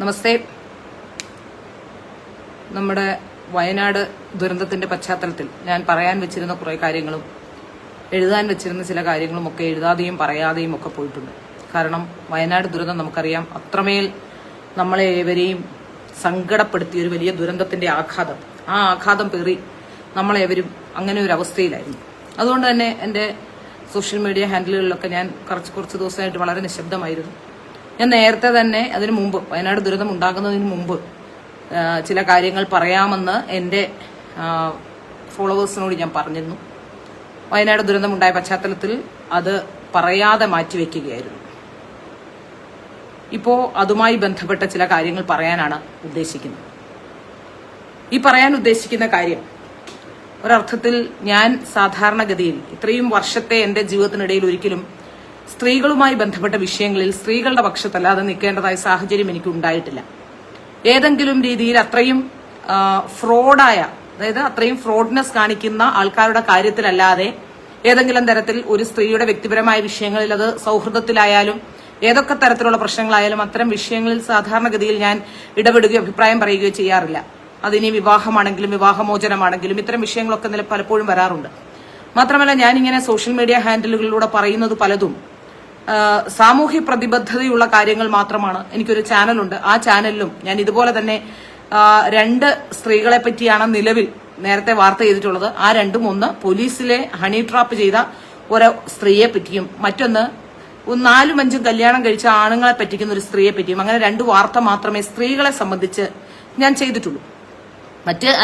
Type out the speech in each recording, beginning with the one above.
നമസ്തേ. നമ്മുടെ വയനാട് ദുരന്തത്തിന്റെ പശ്ചാത്തലത്തിൽ ഞാൻ പറയാൻ വെച്ചിരുന്ന കുറെ കാര്യങ്ങളും എഴുതാൻ വെച്ചിരുന്ന ചില കാര്യങ്ങളും ഒക്കെ എഴുതാതെയും പറയാതെയും ഒക്കെ പോയിട്ടുണ്ട്. കാരണം വയനാട് ദുരന്തം നമുക്കറിയാം, അത്രമേൽ നമ്മളെ ഏവരെയും സങ്കടപ്പെടുത്തിയ ഒരു വലിയ ദുരന്തത്തിന്റെ ആഘാതം. ആ ആഘാതം പേറി നമ്മളേവരും അങ്ങനെ ഒരു അവസ്ഥയിലായിരുന്നു. അതുകൊണ്ട് തന്നെ എൻ്റെ സോഷ്യൽ മീഡിയ ഹാൻഡിലുകളിലൊക്കെ ഞാൻ കുറച്ച് ദിവസമായിട്ട് വളരെ നിശബ്ദമായിരുന്നു. ഞാൻ നേരത്തെ തന്നെ അതിനു മുമ്പ്, വയനാട് ദുരന്തം ഉണ്ടാകുന്നതിന് മുമ്പ് ചില കാര്യങ്ങൾ പറയാമെന്ന് എൻ്റെ ഫോളോവേഴ്സിനോട് ഞാൻ പറഞ്ഞിരുന്നു. വയനാട് ദുരന്തമുണ്ടായ പശ്ചാത്തലത്തിൽ അത് പറയാതെ മാറ്റിവെക്കുകയായിരുന്നു. ഇപ്പോൾ അതുമായി ബന്ധപ്പെട്ട ചില കാര്യങ്ങൾ പറയാനാണ് ഉദ്ദേശിക്കുന്നത്. ഈ പറയാൻ ഉദ്ദേശിക്കുന്ന കാര്യം ഒരർത്ഥത്തിൽ ഞാൻ സാധാരണഗതിയിൽ ഇത്രയും വർഷത്തെ എൻ്റെ ജീവിതത്തിനിടയിൽ ഒരിക്കലും സ്ത്രീകളുമായി ബന്ധപ്പെട്ട വിഷയങ്ങളിൽ സ്ത്രീകളുടെ പക്ഷത്തല്ലാതെ നിൽക്കേണ്ടതായ സാഹചര്യം എനിക്ക് ഉണ്ടായിട്ടില്ല. ഏതെങ്കിലും രീതിയിൽ അത്രയും ഫ്രോഡായ, അതായത് അത്രയും ഫ്രോഡ്നെസ് കാണിക്കുന്ന ആൾക്കാരുടെ കാര്യത്തിലല്ലാതെ ഏതെങ്കിലും തരത്തിൽ ഒരു സ്ത്രീയുടെ വ്യക്തിപരമായ വിഷയങ്ങളിൽ, അത് സൗഹൃദത്തിലായാലും ഏതൊക്കെ തരത്തിലുള്ള പ്രശ്നങ്ങളായാലും അത്തരം വിഷയങ്ങളിൽ സാധാരണഗതിയിൽ ഞാൻ ഇടപെടുകയോ അഭിപ്രായം പറയുകയോ ചെയ്യാറില്ല. അതിനി വിവാഹമാണെങ്കിലും വിവാഹമോചനമാണെങ്കിലും ഇത്തരം വിഷയങ്ങളൊക്കെ പലപ്പോഴും വരാറുണ്ട്. മാത്രമല്ല, ഞാനിങ്ങനെ സോഷ്യൽ മീഡിയ ഹാൻഡിലുകളിലൂടെ പറയുന്നത് പലതും സാമൂഹ്യ പ്രതിബദ്ധതയുള്ള കാര്യങ്ങൾ മാത്രമാണ്. എനിക്കൊരു ചാനലുണ്ട്. ആ ചാനലിലും ഞാൻ ഇതുപോലെ തന്നെ 2 സ്ത്രീകളെ പറ്റിയാണ് നിലവിൽ നേരത്തെ വാർത്ത ചെയ്തിട്ടുള്ളത്. ആ രണ്ടും, ഒന്ന് പോലീസിലെ ഹണി ട്രാപ്പ് ചെയ്ത ഒരു സ്ത്രീയെ പറ്റിയും മറ്റൊന്ന് 4-5 കല്യാണം കഴിച്ച ആണുങ്ങളെ പറ്റിക്കുന്ന ഒരു സ്ത്രീയെ പറ്റിയും. അങ്ങനെ 2 വാർത്ത മാത്രമേ സ്ത്രീകളെ സംബന്ധിച്ച് ഞാൻ ചെയ്തിട്ടുള്ളൂ.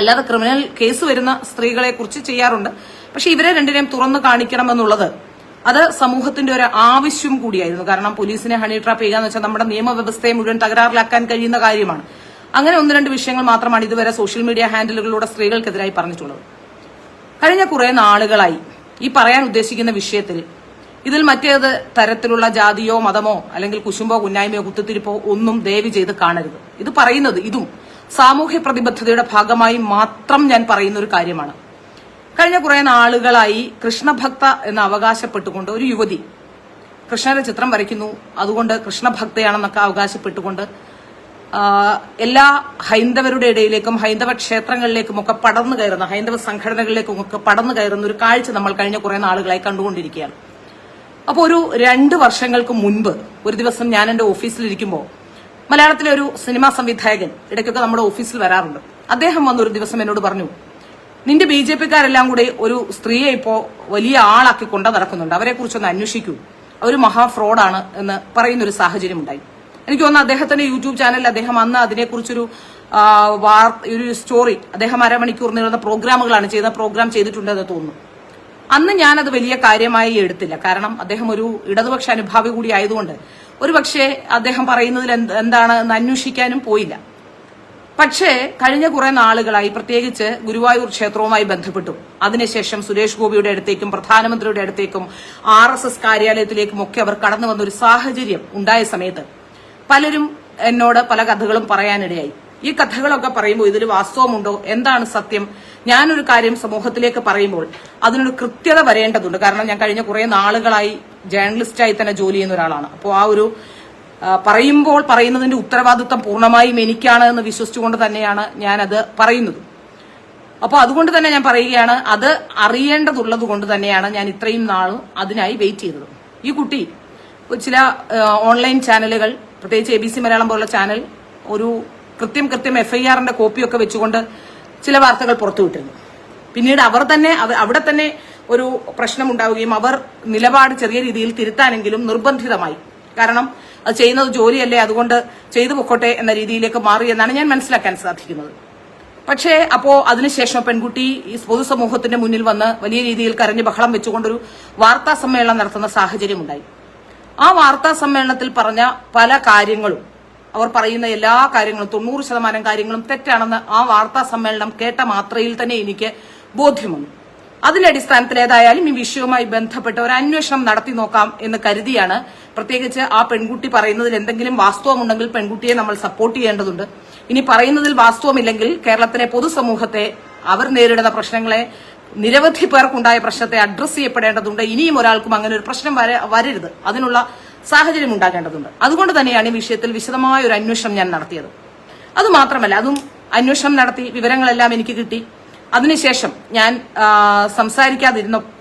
അല്ലാതെ ക്രിമിനൽ കേസ് വരുന്ന സ്ത്രീകളെ കുറിച്ച് ചെയ്യാറുണ്ട്. പക്ഷെ ഇവരെ രണ്ടിനെയും തുറന്നു കാണിക്കണമെന്നുള്ളത് അത് സമൂഹത്തിന്റെ ഒരു ആവശ്യം കൂടിയായിരുന്നു. കാരണം പോലീസിനെ ഹണി ട്രാപ്പ് ചെയ്യുക എന്ന് വെച്ചാൽ നമ്മുടെ നിയമവ്യവസ്ഥയെ മുഴുവൻ തകരാറിലാക്കാൻ കഴിയുന്ന കാര്യമാണ്. അങ്ങനെ 1-2 വിഷയങ്ങൾ മാത്രമാണ് ഇതുവരെ സോഷ്യൽ മീഡിയ ഹാൻഡിലുകളിലൂടെ സ്ത്രീകൾക്കെതിരായി പറഞ്ഞിട്ടുള്ളത്. കഴിഞ്ഞ കുറെ നാളുകളായി ഈ പറയാൻ ഉദ്ദേശിക്കുന്ന വിഷയത്തിൽ ഇതിൽ മറ്റേത് തരത്തിലുള്ള ജാതിയോ മതമോ അല്ലെങ്കിൽ കുശുമ്പോ കുന്നായ്മയോ കുത്തിത്തിരിപ്പോ ഒന്നും ദയവ് ചെയ്ത് കാണരുത്. ഇത് പറയുന്നത് ഇതും സാമൂഹ്യ പ്രതിബദ്ധതയുടെ ഭാഗമായി മാത്രം ഞാൻ പറയുന്ന ഒരു കാര്യമാണ്. കഴിഞ്ഞ കുറെ നാളുകളായി കൃഷ്ണഭക്ത എന്ന് അവകാശപ്പെട്ടുകൊണ്ട് ഒരു യുവതി കൃഷ്ണന്റെ ചിത്രം വരയ്ക്കുന്നു, അതുകൊണ്ട് കൃഷ്ണഭക്തയാണെന്നൊക്കെ അവകാശപ്പെട്ടുകൊണ്ട് എല്ലാ ഹൈന്ദവരുടെ ഇടയിലേക്കും ഹൈന്ദവ ക്ഷേത്രങ്ങളിലേക്കും ഒക്കെ പടർന്നു കയറുന്ന, ഹൈന്ദവ സംഘടനകളിലേക്കും ഒക്കെ പടർന്നു കയറുന്ന ഒരു കാഴ്ച നമ്മൾ കഴിഞ്ഞ കുറെ നാളുകളായി കണ്ടുകൊണ്ടിരിക്കുകയാണ്. അപ്പോൾ ഒരു 2 വർഷങ്ങൾക്ക് മുൻപ് ഒരു ദിവസം ഞാൻ എന്റെ ഓഫീസിലിരിക്കുമ്പോൾ മലയാളത്തിലെ ഒരു സിനിമാ സംവിധായകൻ ഇടയ്ക്കൊക്കെ നമ്മുടെ ഓഫീസിൽ വരാറുണ്ട്. അദ്ദേഹം വന്നൊരു ദിവസം എന്നോട് പറഞ്ഞു, നിന്റെ BJP-ക്കാരെല്ലാം കൂടെ ഒരു സ്ത്രീയെ ഇപ്പോ വലിയ ആളാക്കി കൊണ്ടു നടക്കുന്നുണ്ട്, അവരെ കുറിച്ചൊന്ന് അന്വേഷിക്കൂ, അവർ മഹാ ഫ്രോഡാണ് എന്ന് പറയുന്നൊരു സാഹചര്യം ഉണ്ടായി. എനിക്ക് തോന്നുന്നു അദ്ദേഹത്തിന്റെ യൂട്യൂബ് ചാനലിൽ അദ്ദേഹം അന്ന് അതിനെക്കുറിച്ചൊരു സ്റ്റോറി, അദ്ദേഹം 1/2 മണിക്കൂർ നീളുന്ന പ്രോഗ്രാമുകളാണ് പ്രോഗ്രാം ചെയ്തിട്ടുണ്ടെന്ന് തോന്നുന്നു. അന്ന് ഞാനത് വലിയ കാര്യമായി എടുത്തില്ല. കാരണം അദ്ദേഹം ഒരു ഇടതുപക്ഷ അനുഭാവി കൂടി ആയതുകൊണ്ട് ഒരുപക്ഷെ അദ്ദേഹം പറയുന്നതിൽ എന്താണ് എന്ന് അന്വേഷിക്കാനും പോയില്ല. പക്ഷേ കഴിഞ്ഞ കുറെ നാളുകളായി, പ്രത്യേകിച്ച് ഗുരുവായൂർ ക്ഷേത്രവുമായി ബന്ധപ്പെട്ടും അതിനുശേഷം സുരേഷ് ഗോപിയുടെ അടുത്തേക്കും പ്രധാനമന്ത്രിയുടെ അടുത്തേക്കും RSS കാര്യാലയത്തിലേക്കും ഒക്കെ അവർ കടന്നു വന്ന ഒരു സാഹചര്യം ഉണ്ടായ സമയത്ത് പലരും എന്നോട് പല കഥകളും പറയാനിടയായി. ഈ കഥകളൊക്കെ പറയുമ്പോൾ ഇതിൽ വാസ്തവമുണ്ടോ, എന്താണ് സത്യം? ഞാനൊരു കാര്യം സമൂഹത്തിലേക്ക് പറയുമ്പോൾ അതിനൊരു കൃത്യത വരേണ്ടതുണ്ട്. കാരണം ഞാൻ കഴിഞ്ഞ കുറെ നാളുകളായി ജേർണലിസ്റ്റായി തന്നെ ജോലി ചെയ്യുന്ന ഒരാളാണ്. അപ്പോൾ ആ ഒരു പറയുമ്പോൾ പറയുന്നതിന്റെ ഉത്തരവാദിത്വം പൂർണ്ണമായും എനിക്കാണ് എന്ന് വിശ്വസിച്ചുകൊണ്ട് തന്നെയാണ് ഞാനത് പറയുന്നത്. അപ്പോൾ അതുകൊണ്ട് തന്നെ ഞാൻ പറയുകയാണ്, അത് അറിയേണ്ടതുള്ളത് കൊണ്ട് തന്നെയാണ് ഞാൻ ഇത്രയും നാളും അതിനായി വെയിറ്റ് ചെയ്തത്. ഈ കുട്ടി ചില ഓൺലൈൻ ചാനലുകൾ, പ്രത്യേകിച്ച് ABC മലയാളം പോലുള്ള ചാനൽ, ഒരു കൃത്യം FIR-ന്റെ കോപ്പിയൊക്കെ വെച്ചുകൊണ്ട് ചില വാർത്തകൾ പുറത്തുവിട്ടിരുന്നു. പിന്നീട് അവിടെ തന്നെ ഒരു പ്രശ്നം ഉണ്ടാവുകയും അവർ നിലപാട് ചെറിയ രീതിയിൽ തിരുത്താനെങ്കിലും നിർബന്ധിതമായി. കാരണം അത് ചെയ്യുന്നത് ജോലിയല്ലേ, അതുകൊണ്ട് ചെയ്തു പൊക്കോട്ടെ എന്ന രീതിയിലേക്ക് മാറി എന്നാണ് ഞാൻ മനസ്സിലാക്കാൻ സാധിക്കുന്നത്. പക്ഷേ അതിനുശേഷം പെൺകുട്ടി ഈ പൊതുസമൂഹത്തിന്റെ മുന്നിൽ വന്ന് വലിയ രീതിയിൽ കരഞ്ഞ് ബഹളം വെച്ചുകൊണ്ടൊരു വാർത്താ സമ്മേളനം നടത്തുന്ന സാഹചര്യം ഉണ്ടായി. ആ വാർത്താ സമ്മേളനത്തിൽ പറഞ്ഞ പല കാര്യങ്ങളും, അവർ പറയുന്ന എല്ലാ കാര്യങ്ങളും 90% കാര്യങ്ങളും തെറ്റാണെന്ന് ആ വാർത്താ സമ്മേളനം കേട്ട മാത്രയിൽ തന്നെ എനിക്ക് ബോധ്യം വന്നു. അതിന്റെ അടിസ്ഥാനത്തിൽ ഏതായാലും ഈ വിഷയവുമായി ബന്ധപ്പെട്ട് ഒരു അന്വേഷണം നടത്തി നോക്കാം എന്ന് കരുതിയാണ്. പ്രത്യേകിച്ച് ആ പെൺകുട്ടി പറയുന്നതിൽ എന്തെങ്കിലും വാസ്തവമുണ്ടെങ്കിൽ പെൺകുട്ടിയെ നമ്മൾ സപ്പോർട്ട് ചെയ്യേണ്ടതുണ്ട്. ഇനി പറയുന്നതിൽ വാസ്തവമില്ലെങ്കിൽ കേരളത്തിലെ പൊതുസമൂഹത്തെ, അവർ നേരിടുന്ന പ്രശ്നങ്ങളെ, നിരവധി പേർക്കുണ്ടായ പ്രശ്നത്തെ അഡ്രസ് ചെയ്യപ്പെടേണ്ടതുണ്ട്. ഇനിയും ഒരാൾക്കും അങ്ങനെ ഒരു പ്രശ്നം വരരുത്. അതിനുള്ള സാഹചര്യം ഉണ്ടാകേണ്ടതുണ്ട്. അതുകൊണ്ട് തന്നെയാണ് ഈ വിഷയത്തിൽ വിശദമായ ഒരു അന്വേഷണം ഞാൻ നടത്തിയത്. അതുമാത്രമല്ല, അതും അന്വേഷണം നടത്തി വിവരങ്ങളെല്ലാം എനിക്ക് കിട്ടി. അതിനുശേഷം ഞാൻ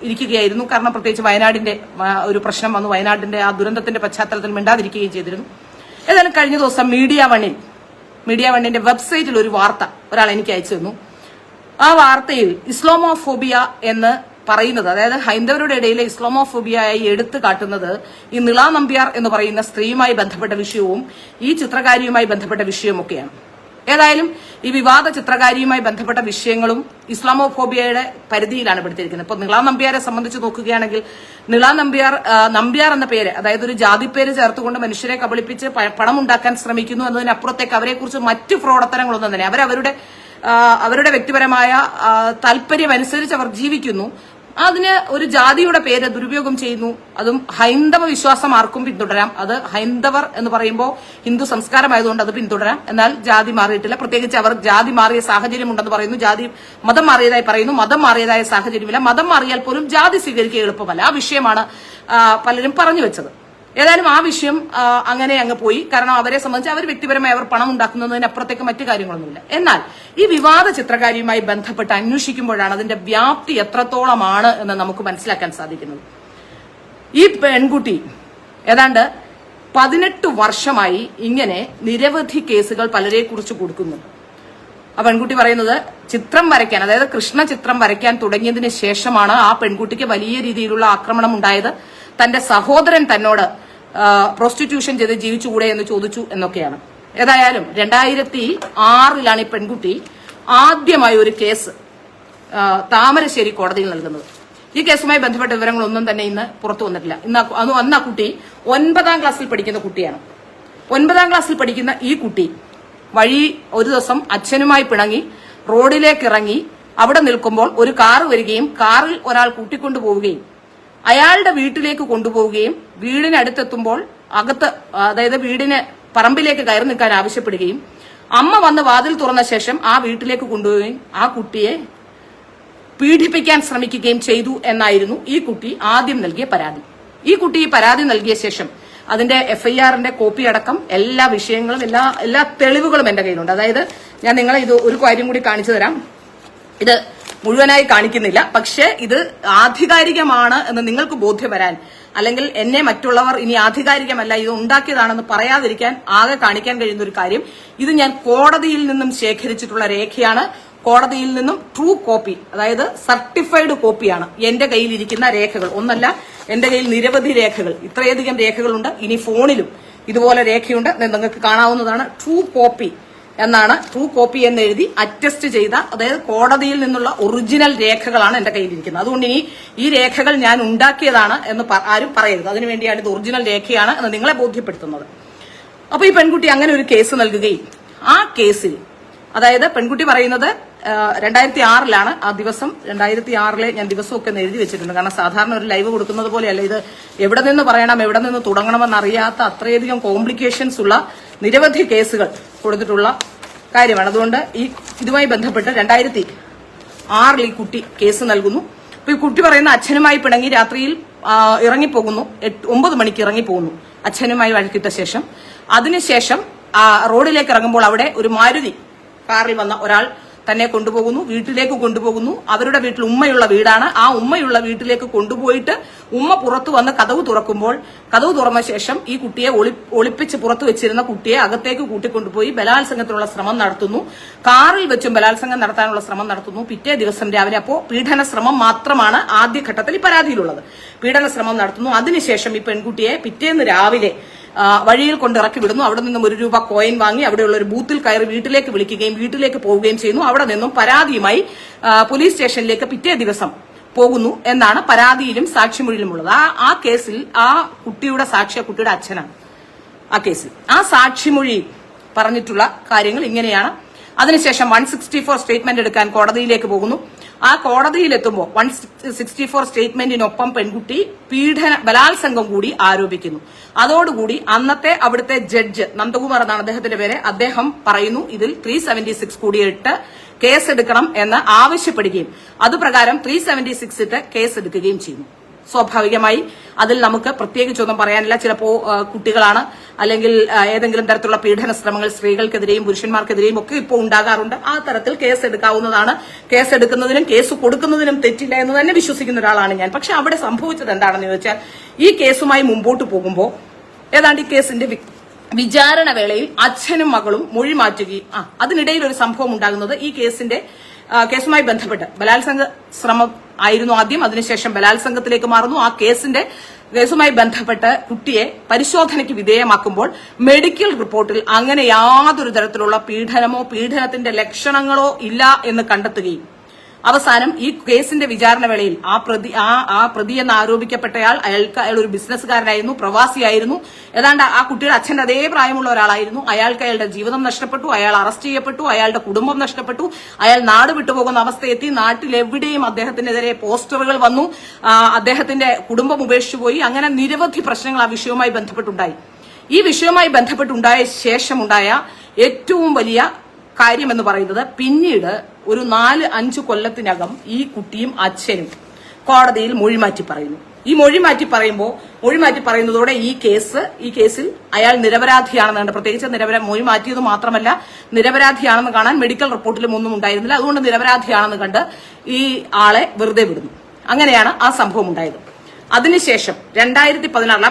ഇരിക്കുകയായിരുന്നു. കാരണം പ്രത്യേകിച്ച് വയനാടിന്റെ ഒരു പ്രശ്നം വന്നു. വയനാടിന്റെ ആ ദുരന്തത്തിന്റെ പശ്ചാത്തലത്തിൽ മിണ്ടാതിരിക്കുകയും ചെയ്തിരുന്നു. ഏതായാലും കഴിഞ്ഞ ദിവസം മീഡിയ വണ്ണിന്റെ വെബ്സൈറ്റിൽ ഒരു വാർത്ത ഒരാൾ എനിക്ക് അയച്ചു തന്നു. ആ വാർത്തയിൽ ഇസ്ലാമോഫോബിയ എന്ന് പറയുന്നത്, അതായത് ഹൈന്ദവരുടെ ഇടയിലെ ഇസ്ലാമോഫോബിയയായി എടുത്തു കാട്ടുന്നത് ഈ നിള നമ്പ്യാർ എന്ന് പറയുന്ന സ്ത്രീയുമായി ബന്ധപ്പെട്ട വിഷയവും ഈ ചിത്രകാരിയുമായി ബന്ധപ്പെട്ട വിഷയവുമൊക്കെയാണ്. ഏതായാലും ഈ വിവാദ ചിത്രകാരിയുമായി ബന്ധപ്പെട്ട വിഷയങ്ങളും ഇസ്ലാമോഫോബിയയുടെ പരിധിയിലാണ് പെടുത്തിയിരിക്കുന്നത്. ഇപ്പൊ നിള നമ്പ്യാരെ സംബന്ധിച്ച് നോക്കുകയാണെങ്കിൽ, നിള നമ്പ്യാർ എന്ന പേര്, അതായത് ഒരു ജാതിപ്പേര് ചേർത്തുകൊണ്ട് മനുഷ്യരെ കബളിപ്പിച്ച് പണം ഉണ്ടാക്കാൻ ശ്രമിക്കുന്നു എന്നതിനപ്പുറത്തേക്ക് അവരെക്കുറിച്ച് മറ്റു ഫ്രോഡത്തരങ്ങളൊന്നും തന്നെ അവരുടെ വ്യക്തിപരമായ താല്പര്യം അനുസരിച്ച് അവർ ജീവിക്കുന്നു. അതിന് ഒരു ജാതിയുടെ പേര് ദുരുപയോഗം ചെയ്യുന്നു. അതും ഹൈന്ദവ വിശ്വാസം ആർക്കും പിന്തുടരാം. അത് ഹൈന്ദവർ എന്ന് പറയുമ്പോൾ ഹിന്ദു സംസ്കാരമായതുകൊണ്ട് അത് പിന്തുടരാം. എന്നാൽ ജാതി മാറിയിട്ടില്ല. പ്രത്യേകിച്ച് അവർ ജാതി മാറിയ സാഹചര്യം ഉണ്ടെന്ന് പറയുന്നു. മതം മാറിയതായി പറയുന്നു. മതം മാറിയതായ സാഹചര്യമില്ല. മതം മാറിയാൽ പോലും ജാതി സ്വീകരിക്കുക എളുപ്പമല്ല. ആ വിഷയമാണ് പലരും പറഞ്ഞു വെച്ചത്. ഏതായാലും ആ വിഷയം അങ്ങനെ അങ്ങ് പോയി. കാരണം അവരെ സംബന്ധിച്ച് അവർ വ്യക്തിപരമായി അവർ പണം ഉണ്ടാക്കുന്നതിനപ്പുറത്തേക്ക് മറ്റു കാര്യങ്ങളൊന്നുമില്ല. എന്നാൽ ഈ വിവാദ ചിത്രകാരിയുമായി ബന്ധപ്പെട്ട് അന്വേഷിക്കുമ്പോഴാണ് അതിന്റെ വ്യാപ്തി എത്രത്തോളമാണ് എന്ന് നമുക്ക് മനസ്സിലാക്കാൻ സാധിക്കുന്നത്. ഈ പെൺകുട്ടി ഏതാണ്ട് 18 വർഷമായി ഇങ്ങനെ നിരവധി കേസുകൾ പലരെ കുറിച്ച് കൊടുക്കുന്നുണ്ട്. ആ പെൺകുട്ടി പറയുന്നത് ചിത്രം വരയ്ക്കാൻ, അതായത് കൃഷ്ണ ചിത്രം വരയ്ക്കാൻ തുടങ്ങിയതിന് ശേഷമാണ് ആ പെൺകുട്ടിക്ക് വലിയ രീതിയിലുള്ള ആക്രമണം ഉണ്ടായത്. തന്റെ സഹോദരൻ തന്നോട് പ്രോസ്റ്റിറ്റ്യൂഷൻ ചെയ്ത് ജീവിച്ചുകൂടെ എന്ന് ചോദിച്ചു എന്നൊക്കെയാണ്. ഏതായാലും 2006 ഈ പെൺകുട്ടി ആദ്യമായി ഒരു കേസ് താമരശ്ശേരി കോടതിയിൽ നൽകുന്നത്. ഈ കേസുമായി ബന്ധപ്പെട്ട വിവരങ്ങളൊന്നും തന്നെ ഇന്ന് പുറത്തു വന്നിട്ടില്ല. അന്ന് ആ കുട്ടി 9ാം ക്ലാസ്സിൽ പഠിക്കുന്ന കുട്ടിയാണ്. 9ാം ക്ലാസ്സിൽ പഠിക്കുന്ന ഈ കുട്ടി ഒരു ദിവസം അച്ഛനുമായി പിണങ്ങി റോഡിലേക്ക് ഇറങ്ങി അവിടെ നിൽക്കുമ്പോൾ ഒരു കാറ് വരികയും കാറിൽ ഒരാൾ കൂട്ടിക്കൊണ്ടുപോവുകയും അയാളുടെ വീട്ടിലേക്ക് കൊണ്ടുപോവുകയും വീടിനടുത്തെത്തുമ്പോൾ അതായത് വീടിന് പറമ്പിലേക്ക് കയറി നിൽക്കാൻ ആവശ്യപ്പെടുകയും അമ്മ വന്ന് വാതിൽ തുറന്ന ശേഷം ആ വീട്ടിലേക്ക് കൊണ്ടുപോവുകയും ആ കുട്ടിയെ പീഡിപ്പിക്കാൻ ശ്രമിക്കുകയും ചെയ്തു എന്നായിരുന്നു ഈ കുട്ടി ആദ്യം നൽകിയ പരാതി. ഈ കുട്ടി ഈ പരാതി നൽകിയ ശേഷം അതിന്റെ FIRന്റെ കോപ്പി അടക്കം എല്ലാ വിഷയങ്ങളും എല്ലാ തെളിവുകളും എന്റെ കയ്യിലുണ്ട്. അതായത് ഞാൻ നിങ്ങളെ ഇത് ഒരു കാര്യം കൂടി കാണിച്ചു തരാം. ഇത് മുഴുവനായി കാണിക്കുന്നില്ല, പക്ഷേ ഇത് ആധികാരികമാണ് എന്ന് നിങ്ങൾക്ക് ബോധ്യം വരാൻ, അല്ലെങ്കിൽ എന്നെ മറ്റുള്ളവർ ഇനി ആധികാരികമല്ല ഇത് ഉണ്ടാക്കിയതാണെന്ന് പറയാതിരിക്കാൻ ആകെ കാണിക്കാൻ കഴിയുന്ന ഒരു കാര്യം, ഇത് ഞാൻ കോടതിയിൽ നിന്നും ശേഖരിച്ചിട്ടുള്ള രേഖയാണ്. കോടതിയിൽ നിന്നും ട്രൂ കോപ്പി, അതായത് സർട്ടിഫൈഡ് കോപ്പിയാണ് എന്റെ കയ്യിലിരിക്കുന്ന രേഖകൾ. ഒന്നല്ല, എന്റെ കയ്യിൽ നിരവധി രേഖകൾ, ഇത്രയധികം രേഖകളുണ്ട്. ഇനി ഫോണിലും ഇതുപോലെ രേഖയുണ്ട്, നിങ്ങൾക്ക് കാണാവുന്നതാണ്. ട്രൂ കോപ്പി എന്നാണ്, ട്രൂ കോപ്പി എന്ന് എഴുതി അറ്റസ്റ്റ് ചെയ്ത, അതായത് കോടതിയിൽ നിന്നുള്ള ഒറിജിനൽ രേഖകളാണ് എന്റെ കയ്യിലിരിക്കുന്നത്. അതുകൊണ്ട് ഇനി ഈ രേഖകൾ ഞാൻ ഉണ്ടാക്കിയതാണ് എന്ന് ആരും പറയരുത്. അതിനുവേണ്ടിയാണ് ഇത് ഒറിജിനൽ രേഖയാണ് എന്ന് നിങ്ങളെ ബോധ്യപ്പെടുത്തുന്നത്. അപ്പൊ ഈ പെൺകുട്ടി അങ്ങനെ ഒരു കേസ് നൽകുകയും ആ കേസിൽ, അതായത് പെൺകുട്ടി പറയുന്നത് 2006 ആ ദിവസം, 2006 ഞാൻ ദിവസമൊക്കെ എഴുതി വെച്ചിട്ടുണ്ട്. കാരണം സാധാരണ ഒരു ലൈവ് കൊടുക്കുന്നത് പോലെയല്ല ഇത്. എവിടെ നിന്ന് പറയണം, എവിടെ നിന്ന് തുടങ്ങണമെന്ന് അറിയാത്ത അത്രയധികം കോംപ്ലിക്കേഷൻസ് ഉള്ള നിരവധി കേസുകൾ കൊടുത്തിട്ടുള്ള കാര്യമാണ്. അതുകൊണ്ട് ഇതുമായി ബന്ധപ്പെട്ട് 2006 ഈ കുട്ടി കേസ് നൽകുന്നു. അപ്പൊ ഈ കുട്ടി പറയുന്ന അച്ഛനുമായി പിണങ്ങി രാത്രിയിൽ ഇറങ്ങിപ്പോകുന്നു, 9 മണിക്ക് ഇറങ്ങിപ്പോകുന്നു അച്ഛനുമായി വഴക്കിട്ട ശേഷം. അതിനുശേഷം റോഡിലേക്ക് ഇറങ്ങുമ്പോൾ അവിടെ ഒരു മാരുതി കാറിൽ വന്ന ഒരാൾ തന്നെ കൊണ്ടുപോകുന്നു, വീട്ടിലേക്ക് കൊണ്ടുപോകുന്നു. അവരുടെ വീട്ടിൽ ഉമ്മയുള്ള വീടാണ്. ആ ഉമ്മയുള്ള വീട്ടിലേക്ക് കൊണ്ടുപോയിട്ട് ഉമ്മ പുറത്തു വന്ന് കതവ് തുറക്കുമ്പോൾ, കതവ് തുറന്ന ശേഷം ഈ കുട്ടിയെ ഒളിപ്പിച്ച് പുറത്തു വെച്ചിരുന്ന കുട്ടിയെ അകത്തേക്ക് കൂട്ടിക്കൊണ്ടുപോയി ബലാത്സംഗത്തിനുള്ള ശ്രമം നടത്തുന്നു. കാറിൽ വെച്ചും ബലാത്സംഗം നടത്താനുള്ള ശ്രമം നടത്തുന്നു. പിറ്റേ ദിവസം രാവിലെ, അപ്പോ പീഡന ശ്രമം മാത്രമാണ് ആദ്യഘട്ടത്തിൽ ഈ പരാതിയിലുള്ളത്. പീഡന ശ്രമം നടത്തുന്നു. അതിനുശേഷം ഈ പെൺകുട്ടിയെ പിറ്റേന്ന് രാവിലെ വഴിയിൽ കൊണ്ടിറക്കി വിടുന്നു. അവിടെ നിന്നും ₹1 കോയിൻ വാങ്ങി അവിടെയുള്ള ഒരു ബൂത്തിൽ കയറി വീട്ടിലേക്ക് വിളിക്കുകയും വീട്ടിലേക്ക് പോവുകയും ചെയ്യുന്നു. അവിടെ നിന്നും പരാതിയുമായി പോലീസ് സ്റ്റേഷനിലേക്ക് പിറ്റേ ദിവസം പോകുന്നു എന്നാണ് പരാതിയിലും സാക്ഷിമൊഴിയിലുമുള്ളത്. ആ കേസിൽ ആ കുട്ടിയുടെ സാക്ഷി ആ കുട്ടിയുടെ അച്ഛനാണ്. ആ കേസിൽ ആ സാക്ഷിമൊഴി പറഞ്ഞിട്ടുള്ള കാര്യങ്ങൾ ഇങ്ങനെയാണ്. അതിനുശേഷം 164 സ്റ്റേറ്റ്മെന്റ് എടുക്കാൻ കോടതിയിലേക്ക് പോകുന്നു. ആ കോടതിയിലെത്തുമ്പോൾ 164 സ്റ്റേറ്റ്മെന്റിനൊപ്പം പെൺകുട്ടി ബലാത്സംഗം കൂടി ആരോപിക്കുന്നു. അതോടുകൂടി അന്നത്തെ അവിടുത്തെ ജഡ്ജ്, നന്ദകുമാർ എന്നാണ് അദ്ദേഹത്തിന്റെ പേര്, അദ്ദേഹം പറയുന്നു ഇതിൽ 376 കൂടിയിട്ട് കേസെടുക്കണം എന്ന് ആവശ്യപ്പെടുകയും അതുപ്രകാരം 376 ഇട്ട് കേസെടുക്കുകയും ചെയ്യുന്നു. സ്വാഭാവികമായി അതിൽ നമുക്ക് പ്രത്യേകിച്ചൊന്നും പറയാനില്ല. ചിലപ്പോ കുട്ടികളാണ്, അല്ലെങ്കിൽ ഏതെങ്കിലും തരത്തിലുള്ള പീഡന ശ്രമങ്ങൾ സ്ത്രീകൾക്കെതിരെയും പുരുഷന്മാർക്കെതിരെയും ഒക്കെ ഇപ്പോൾ ഉണ്ടാകാറുണ്ട്. ആ തരത്തിൽ കേസ് എടുക്കാവുന്നതാണ്. കേസ് എടുക്കുന്നതിനും കേസ് കൊടുക്കുന്നതിനും തെറ്റില്ല എന്ന് തന്നെ വിശ്വസിക്കുന്ന ഒരാളാണ് ഞാൻ. പക്ഷെ അവിടെ സംഭവിച്ചത് എന്താണെന്ന് ചോദിച്ചാൽ, ഈ കേസുമായി മുമ്പോട്ട് പോകുമ്പോൾ ഏതാണ്ട് ഈ കേസിന്റെ വിചാരണ വേളയിൽ അച്ഛനും മകളും മൊഴി മാറ്റുകയും അതിനിടയിൽ ഒരു സംഭവം ഉണ്ടാകുന്നത് ഈ കേസുമായി ബന്ധപ്പെട്ട് ബലാത്സംഗ ശ്രമം ആയിരുന്നു ആദ്യം, അതിനുശേഷം ബലാത്സംഗത്തിലേക്ക് മാറുന്നു. ആ കേസുമായി ബന്ധപ്പെട്ട് കുട്ടിയെ പരിശോധനയ്ക്ക് വിധേയമാക്കുമ്പോൾ മെഡിക്കൽ റിപ്പോർട്ടിൽ അങ്ങനെ യാതൊരു തരത്തിലുള്ള പീഡനമോ പീഡനത്തിന്റെ ലക്ഷണങ്ങളോ ഇല്ല എന്ന് കണ്ടെത്തുകയും അവസാനം ഈ കേസിന്റെ വിചാരണ വേളയിൽ ആ പ്രതി എന്ന് ആരോപിക്കപ്പെട്ടയാൾ അയാൾ ഒരു ബിസിനസ്സുകാരനായിരുന്നു, പ്രവാസിയായിരുന്നു, ഏതാണ്ട് ആ കുട്ടിയുടെ അച്ഛന്റെ അതേ പ്രായമുള്ള ഒരാളായിരുന്നു. അയാൾക്ക് അയാളുടെ ജീവിതം നഷ്ടപ്പെട്ടു, അയാൾ അറസ്റ്റ് ചെയ്യപ്പെട്ടു, അയാളുടെ കുടുംബം നഷ്ടപ്പെട്ടു, അയാൾ നാട് വിട്ടുപോകുന്ന അവസ്ഥയെത്തി. നാട്ടിലെവിടെയും അദ്ദേഹത്തിനെതിരെ പോസ്റ്ററുകൾ വന്നു, അദ്ദേഹത്തിന്റെ കുടുംബം ഉപേക്ഷിച്ചു പോയി. അങ്ങനെ നിരവധി പ്രശ്നങ്ങൾ ആ വിഷയവുമായി ബന്ധപ്പെട്ടുണ്ടായി. ഈ വിഷയവുമായി ബന്ധപ്പെട്ടുണ്ടായ ശേഷമുണ്ടായ ഏറ്റവും വലിയ കാര്യം എന്ന് പറയുന്നത്, പിന്നീട് ഒരു 4-5 കൊല്ലത്തിനകം ഈ കുട്ടിയും അച്ഛനും കോടതിയിൽ മൊഴിമാറ്റി പറയുന്നു. ഈ മൊഴിമാറ്റി പറയുന്നതോടെ ഈ കേസിൽ അയാൾ നിരപരാധിയാണെന്ന്, പ്രത്യേകിച്ച് മൊഴി മാറ്റിയത് മാത്രമല്ല നിരപരാധിയാണെന്ന് കാണാൻ മെഡിക്കൽ റിപ്പോർട്ടിലും ഒന്നും ഉണ്ടായിരുന്നില്ല. അതുകൊണ്ട് നിരപരാധിയാണെന്ന് കണ്ട് ഈ ആളെ വെറുതെ വിടുന്നു. അങ്ങനെയാണ് ആ സംഭവം ഉണ്ടായത്. അതിനുശേഷം 2016 ആ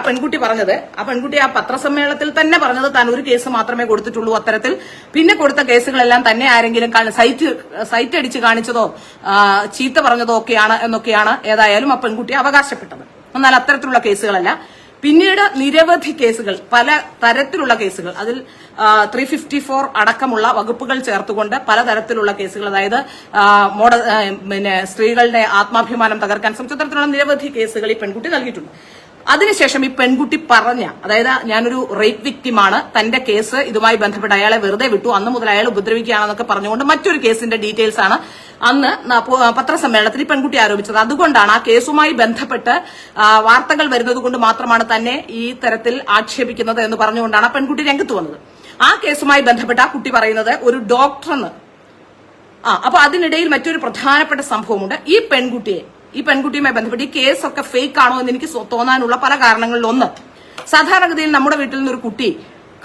പെൺകുട്ടി ആ പത്രസമ്മേളനത്തിൽ തന്നെ പറഞ്ഞത് താൻ ഒരു കേസ് മാത്രമേ കൊടുത്തിട്ടുള്ളൂ. അത്തരത്തിൽ പിന്നെ കൊടുത്ത കേസുകളെല്ലാം തന്നെ ആരെങ്കിലും സൈറ്റ് അടിച്ച് കാണിച്ചതോ ചീത്ത പറഞ്ഞതോ എന്നൊക്കെയാണ് ഏതായാലും ആ പെൺകുട്ടി അവകാശപ്പെട്ടത്. എന്നാൽ അത്തരത്തിലുള്ള കേസുകളല്ല. പിന്നീട് നിരവധി കേസുകൾ, പല തരത്തിലുള്ള കേസുകൾ, അതിൽ 354 അടക്കമുള്ള വകുപ്പുകൾ ചേർത്തുകൊണ്ട് പലതരത്തിലുള്ള കേസുകൾ, അതായത് സ്ത്രീകളുടെ ആത്മാഭിമാനം തകർക്കാൻ ശ്രമിച്ച തരത്തിലുള്ള നിരവധി കേസുകൾ ഈ പെൺകുട്ടി നൽകിയിട്ടുണ്ട്. അതിനുശേഷം ഈ പെൺകുട്ടി അതായത് ഞാനൊരു റേപ്പ് വിക്ടിമാണ്, തന്റെ കേസ് ഇതുമായി ബന്ധപ്പെട്ട് അയാളെ വെറുതെ വിട്ടു, അന്ന് മുതൽ അയാൾ ഉപദ്രവിക്കുകയാണെന്നൊക്കെ പറഞ്ഞുകൊണ്ട് മറ്റൊരു കേസിന്റെ ഡീറ്റെയിൽസ് ആണ് അന്ന് പത്രസമ്മേളനത്തിൽ ഈ പെൺകുട്ടി ആരോപിച്ചത്. അതുകൊണ്ടാണ് ആ കേസുമായി ബന്ധപ്പെട്ട് വാർത്തകൾ വരുന്നത് കൊണ്ട് മാത്രമാണ് തന്നെ ഈ തരത്തിൽ ആക്ഷേപിക്കുന്നത് എന്ന് പറഞ്ഞുകൊണ്ടാണ് ആ പെൺകുട്ടി രംഗത്ത് വന്നത്. ആ കേസുമായി ബന്ധപ്പെട്ട് ആ കുട്ടി പറയുന്നത് ഒരു ഡോക്ടറെന്ന്. അപ്പൊ അതിനിടയിൽ മറ്റൊരു പ്രധാനപ്പെട്ട സംഭവമുണ്ട്. ഈ പെൺകുട്ടിയുമായി ബന്ധപ്പെട്ട് ഈ കേസൊക്കെ ഫേക്ക് ആണോ എന്ന് എനിക്ക് തോന്നാനുള്ള പല കാരണങ്ങളിൽ ഒന്ന്, സാധാരണഗതിയിൽ നമ്മുടെ വീട്ടിൽ നിന്ന് ഒരു കുട്ടി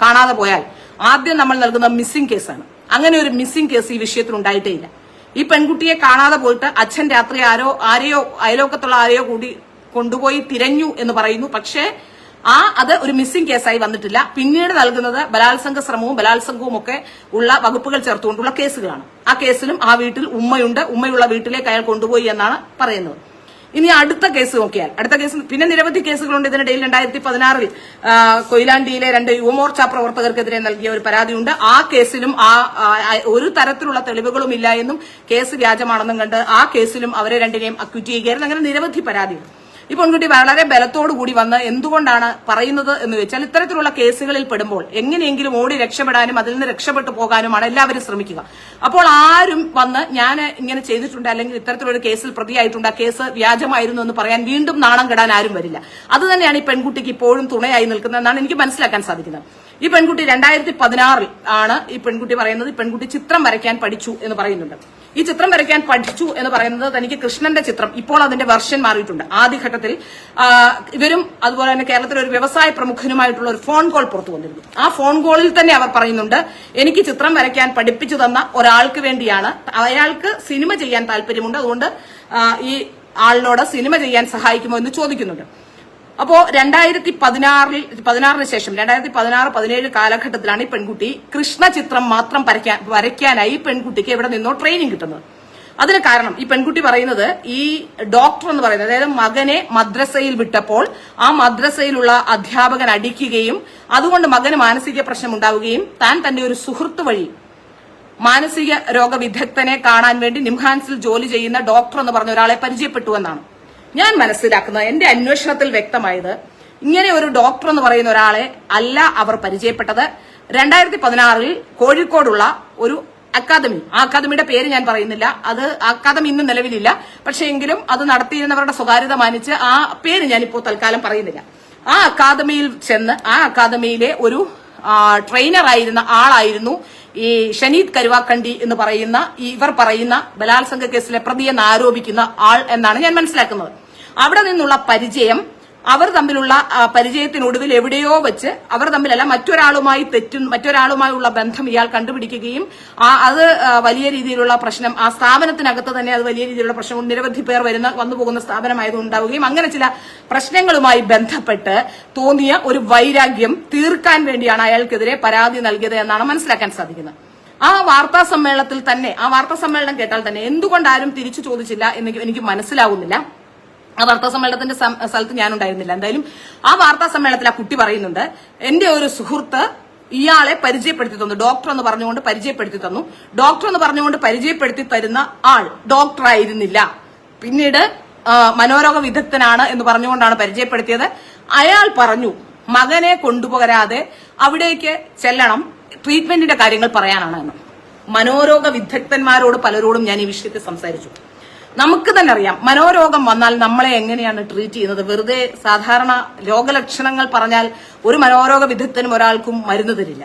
കാണാതെ പോയാൽ ആദ്യം നമ്മൾ നൽകുന്ന മിസ്സിംഗ് കേസാണ്. അങ്ങനെ ഒരു മിസ്സിംഗ് കേസ് ഈ വിഷയത്തിൽ ഉണ്ടായിട്ടേ ഇല്ല. ഈ പെൺകുട്ടിയെ കാണാതെ പോയിട്ട് അച്ഛൻ രാത്രി അയലോക്കത്തുള്ള ആരെയോ കൂടി കൊണ്ടുപോയി തിരഞ്ഞു എന്ന് പറയുന്നു. പക്ഷേ അത് ഒരു മിസ്സിംഗ് കേസായി വന്നിട്ടില്ല. പിന്നീട് നൽകുന്നത് ബലാത്സംഗ ശ്രമവും ബലാത്സംഗവും ഒക്കെ ഉള്ള വകുപ്പുകൾ ചേർത്തുകൊണ്ടുള്ള കേസുകളാണ്. ആ കേസിലും ആ വീട്ടിൽ ഉമ്മയുള്ള വീട്ടിലേക്ക് അയാൾ കൊണ്ടുപോയി എന്നാണ് പറയുന്നത്. ഇനി അടുത്ത കേസ് നോക്കിയാൽ, പിന്നെ നിരവധി കേസുകളുണ്ട്. ഇതിനിടയിൽ 2016 കൊയിലാണ്ടിയിലെ 2 യുവമോർച്ച പ്രവർത്തകർക്കെതിരെ നൽകിയ ഒരു പരാതിയുണ്ട്. ആ കേസിലും ഒരു തരത്തിലുള്ള തെളിവുകളും ഇല്ല എന്നും കേസ് വ്യാജമാണെന്നും കണ്ട് ആ കേസിലും അവരെ രണ്ടിനെയും അക്യൂറ്റ് ചെയ്യുകയായിരുന്നു. അങ്ങനെ നിരവധി പരാതികൾ. ഈ പെൺകുട്ടി വളരെ ബലത്തോടു കൂടി വന്ന് എന്തുകൊണ്ടാണ് പറയുന്നത് എന്ന് വെച്ചാൽ, ഇത്തരത്തിലുള്ള കേസുകളിൽ പെടുമ്പോൾ എങ്ങനെയെങ്കിലും ഓടി രക്ഷപ്പെടാനും അതിൽ നിന്ന് രക്ഷപ്പെട്ടു പോകാനുമാണ് എല്ലാവരും ശ്രമിക്കുക. അപ്പോൾ ആരും വന്ന് ഞാൻ ഇങ്ങനെ ചെയ്തിട്ടുണ്ട്, അല്ലെങ്കിൽ ഇത്തരത്തിലൊരു കേസിൽ പ്രതിയായിട്ടുണ്ട്, ആ കേസ് വ്യാജമായിരുന്നു എന്ന് പറയാൻ വീണ്ടും നാണം കെടാൻ ആരും വരില്ല. അത് തന്നെയാണ് ഈ പെൺകുട്ടിക്ക് ഇപ്പോഴും തുണയായി നിൽക്കുന്നതെന്നാണ് എനിക്ക് മനസ്സിലാക്കാൻ സാധിക്കുന്നത്. ഈ പെൺകുട്ടി 2016 ആണ് ഈ പെൺകുട്ടി പറയുന്നത്, ഈ പെൺകുട്ടി ചിത്രം വരയ്ക്കാൻ പഠിച്ചു എന്ന് പറയുന്നുണ്ട്. ഈ ചിത്രം വരയ്ക്കാൻ പഠിച്ചു എന്ന് പറയുന്നത് തനിക്ക് കൃഷ്ണന്റെ ചിത്രം, ഇപ്പോൾ അതിന്റെ വെർഷൻ മാറിയിട്ടുണ്ട്. ആദ്യഘട്ടത്തിൽ ഇവരും അതുപോലെ തന്നെ കേരളത്തിലെ ഒരു വ്യവസായ പ്രമുഖനുമായിട്ടുള്ള ഒരു ഫോൺ കോൾ പുറത്തു വന്നിരുന്നു. ആ ഫോൺ കോളിൽ തന്നെ അവർ പറയുന്നുണ്ട്, എനിക്ക് ചിത്രം വരയ്ക്കാൻ പഠിപ്പിച്ചു തന്ന ഒരാൾക്ക് വേണ്ടിയാണ്, അയാൾക്ക് സിനിമ ചെയ്യാൻ താല്പര്യമുണ്ട്, അതുകൊണ്ട് ഈ ആളിനോട് സിനിമ ചെയ്യാൻ സഹായിക്കുമോ എന്ന് ചോദിക്കുന്നുണ്ട്. അപ്പോ 2016 ശേഷം 2016-17 കാലഘട്ടത്തിലാണ് ഈ പെൺകുട്ടി കൃഷ്ണ ചിത്രം മാത്രം വരയ്ക്കാനായി പെൺകുട്ടിക്ക് എവിടെ നിന്നോ ട്രെയിനിങ് കിട്ടുന്നത്. അതിന് കാരണം ഈ പെൺകുട്ടി പറയുന്നത്, ഈ ഡോക്ടർ എന്ന് പറയുന്നത്, അതായത് മകനെ മദ്രസയിൽ വിട്ടപ്പോൾ ആ മദ്രസയിലുള്ള അധ്യാപകൻ അടിക്കുകയും അതുകൊണ്ട് മകന് മാനസിക പ്രശ്നം ഉണ്ടാവുകയും താൻ തന്റെ ഒരു സുഹൃത്ത് വഴി മാനസിക രോഗ വിദഗ്ധനെ കാണാൻ വേണ്ടി നിംഹാൻസിൽ ജോലി ചെയ്യുന്ന ഡോക്ടർ എന്ന് പറഞ്ഞ ഒരാളെ പരിചയപ്പെട്ടു എന്നാണ് ഞാൻ മനസ്സിലാക്കുന്നത്. എന്റെ അന്വേഷണത്തിൽ വ്യക്തമായത്, ഇങ്ങനെ ഒരു ഡോക്ടർ എന്ന് പറയുന്ന ഒരാളെ അല്ല അവർ പരിചയപ്പെട്ടത്. 2016 കോഴിക്കോടുള്ള ഒരു അക്കാദമി, ആ അക്കാദമിയുടെ പേര് ഞാൻ പറയുന്നില്ല, അത് അക്കാദമി ഇന്ന് നിലവിലില്ല, പക്ഷേ എങ്കിലും അത് നടത്തിയിരുന്നവരുടെ സ്വകാര്യത മാനിച്ച് ആ പേര് ഞാനിപ്പോ തൽക്കാലം പറയുന്നില്ല. ആ അക്കാദമിയിൽ ചെന്ന് ആ അക്കാദമിയിലെ ഒരു ട്രെയിനർ ആയിരുന്ന ആളായിരുന്നു ഈ ഷനീദ് കരുവാക്കണ്ടി എന്ന് പറയുന്ന ഇവർ പറയുന്ന ബലാത്സംഗ കേസിലെ പ്രതിയെന്ന് ആരോപിക്കുന്ന ആൾ എന്നാണ് ഞാൻ മനസ്സിലാക്കുന്നത്. അവിടെ നിന്നുള്ള പരിചയം, അവർ തമ്മിലുള്ള പരിചയത്തിനൊടുവിൽ എവിടെയോ വെച്ച് അവർ തമ്മിലല്ല മറ്റൊരാളുമായുള്ള ബന്ധം ഇയാൾ കണ്ടുപിടിക്കുകയും അത് വലിയ രീതിയിലുള്ള പ്രശ്നം, ആ സ്ഥാപനത്തിനകത്ത് തന്നെ അത് വലിയ രീതിയിലുള്ള പ്രശ്നം, നിരവധി പേർ വന്നു പോകുന്ന സ്ഥാപനമായതുകൊണ്ടാവുകയും അങ്ങനെ ചില പ്രശ്നങ്ങളുമായി ബന്ധപ്പെട്ട് തോന്നിയ ഒരു വൈരാഗ്യം തീർക്കാൻ വേണ്ടിയാണ് അയാൾക്കെതിരെ പരാതി നൽകിയത് എന്നാണ് മനസ്സിലാക്കാൻ സാധിക്കുന്നത്. ആ വാർത്താ സമ്മേളനം കേട്ടാൽ തന്നെ എന്തുകൊണ്ട് ആരും തിരിച്ചു ചോദിച്ചില്ല എന്ന് എനിക്ക് മനസ്സിലാവുന്നില്ല. ആ വാർത്താ സമ്മേളനത്തിന്റെ സ്ഥലത്ത് ഞാനുണ്ടായിരുന്നില്ല. എന്തായാലും ആ വാർത്താ സമ്മേളനത്തിൽ ആ കുട്ടി പറയുന്നുണ്ട്, എന്റെ ഒരു സുഹൃത്ത് ഇയാളെ പരിചയപ്പെടുത്തി തന്നു, ഡോക്ടർ എന്ന് പറഞ്ഞുകൊണ്ട് പരിചയപ്പെടുത്തി തന്നു. ഡോക്ടർ എന്ന് പറഞ്ഞുകൊണ്ട് പരിചയപ്പെടുത്തി തരുന്ന ആൾ ഡോക്ടർ ആയിരുന്നില്ല, പിന്നീട് മനോരോഗ വിദഗ്ധനാണ് എന്ന് പറഞ്ഞുകൊണ്ടാണ് പരിചയപ്പെടുത്തിയത്. അയാൾ പറഞ്ഞു മകനെ കൊണ്ടുപോകാതെ അവിടേക്ക് ചെല്ലണം, ട്രീറ്റ്മെന്റിന്റെ കാര്യങ്ങൾ പറയാനാണ് എന്ന്. മനോരോഗ വിദഗ്ധന്മാരോട് പലരോടും ഞാൻ ഈ വിഷയത്തിൽ സംസാരിച്ചു. നമുക്ക് തന്നെ അറിയാം മനോരോഗം വന്നാൽ നമ്മളെ എങ്ങനെയാണ് ട്രീറ്റ് ചെയ്യുന്നത്. വെറുതെ സാധാരണ രോഗലക്ഷണങ്ങൾ പറഞ്ഞാൽ ഒരു മനോരോഗ വിദഗ്ധനും ഒരാൾക്കും മരുന്ന് തരില്ല.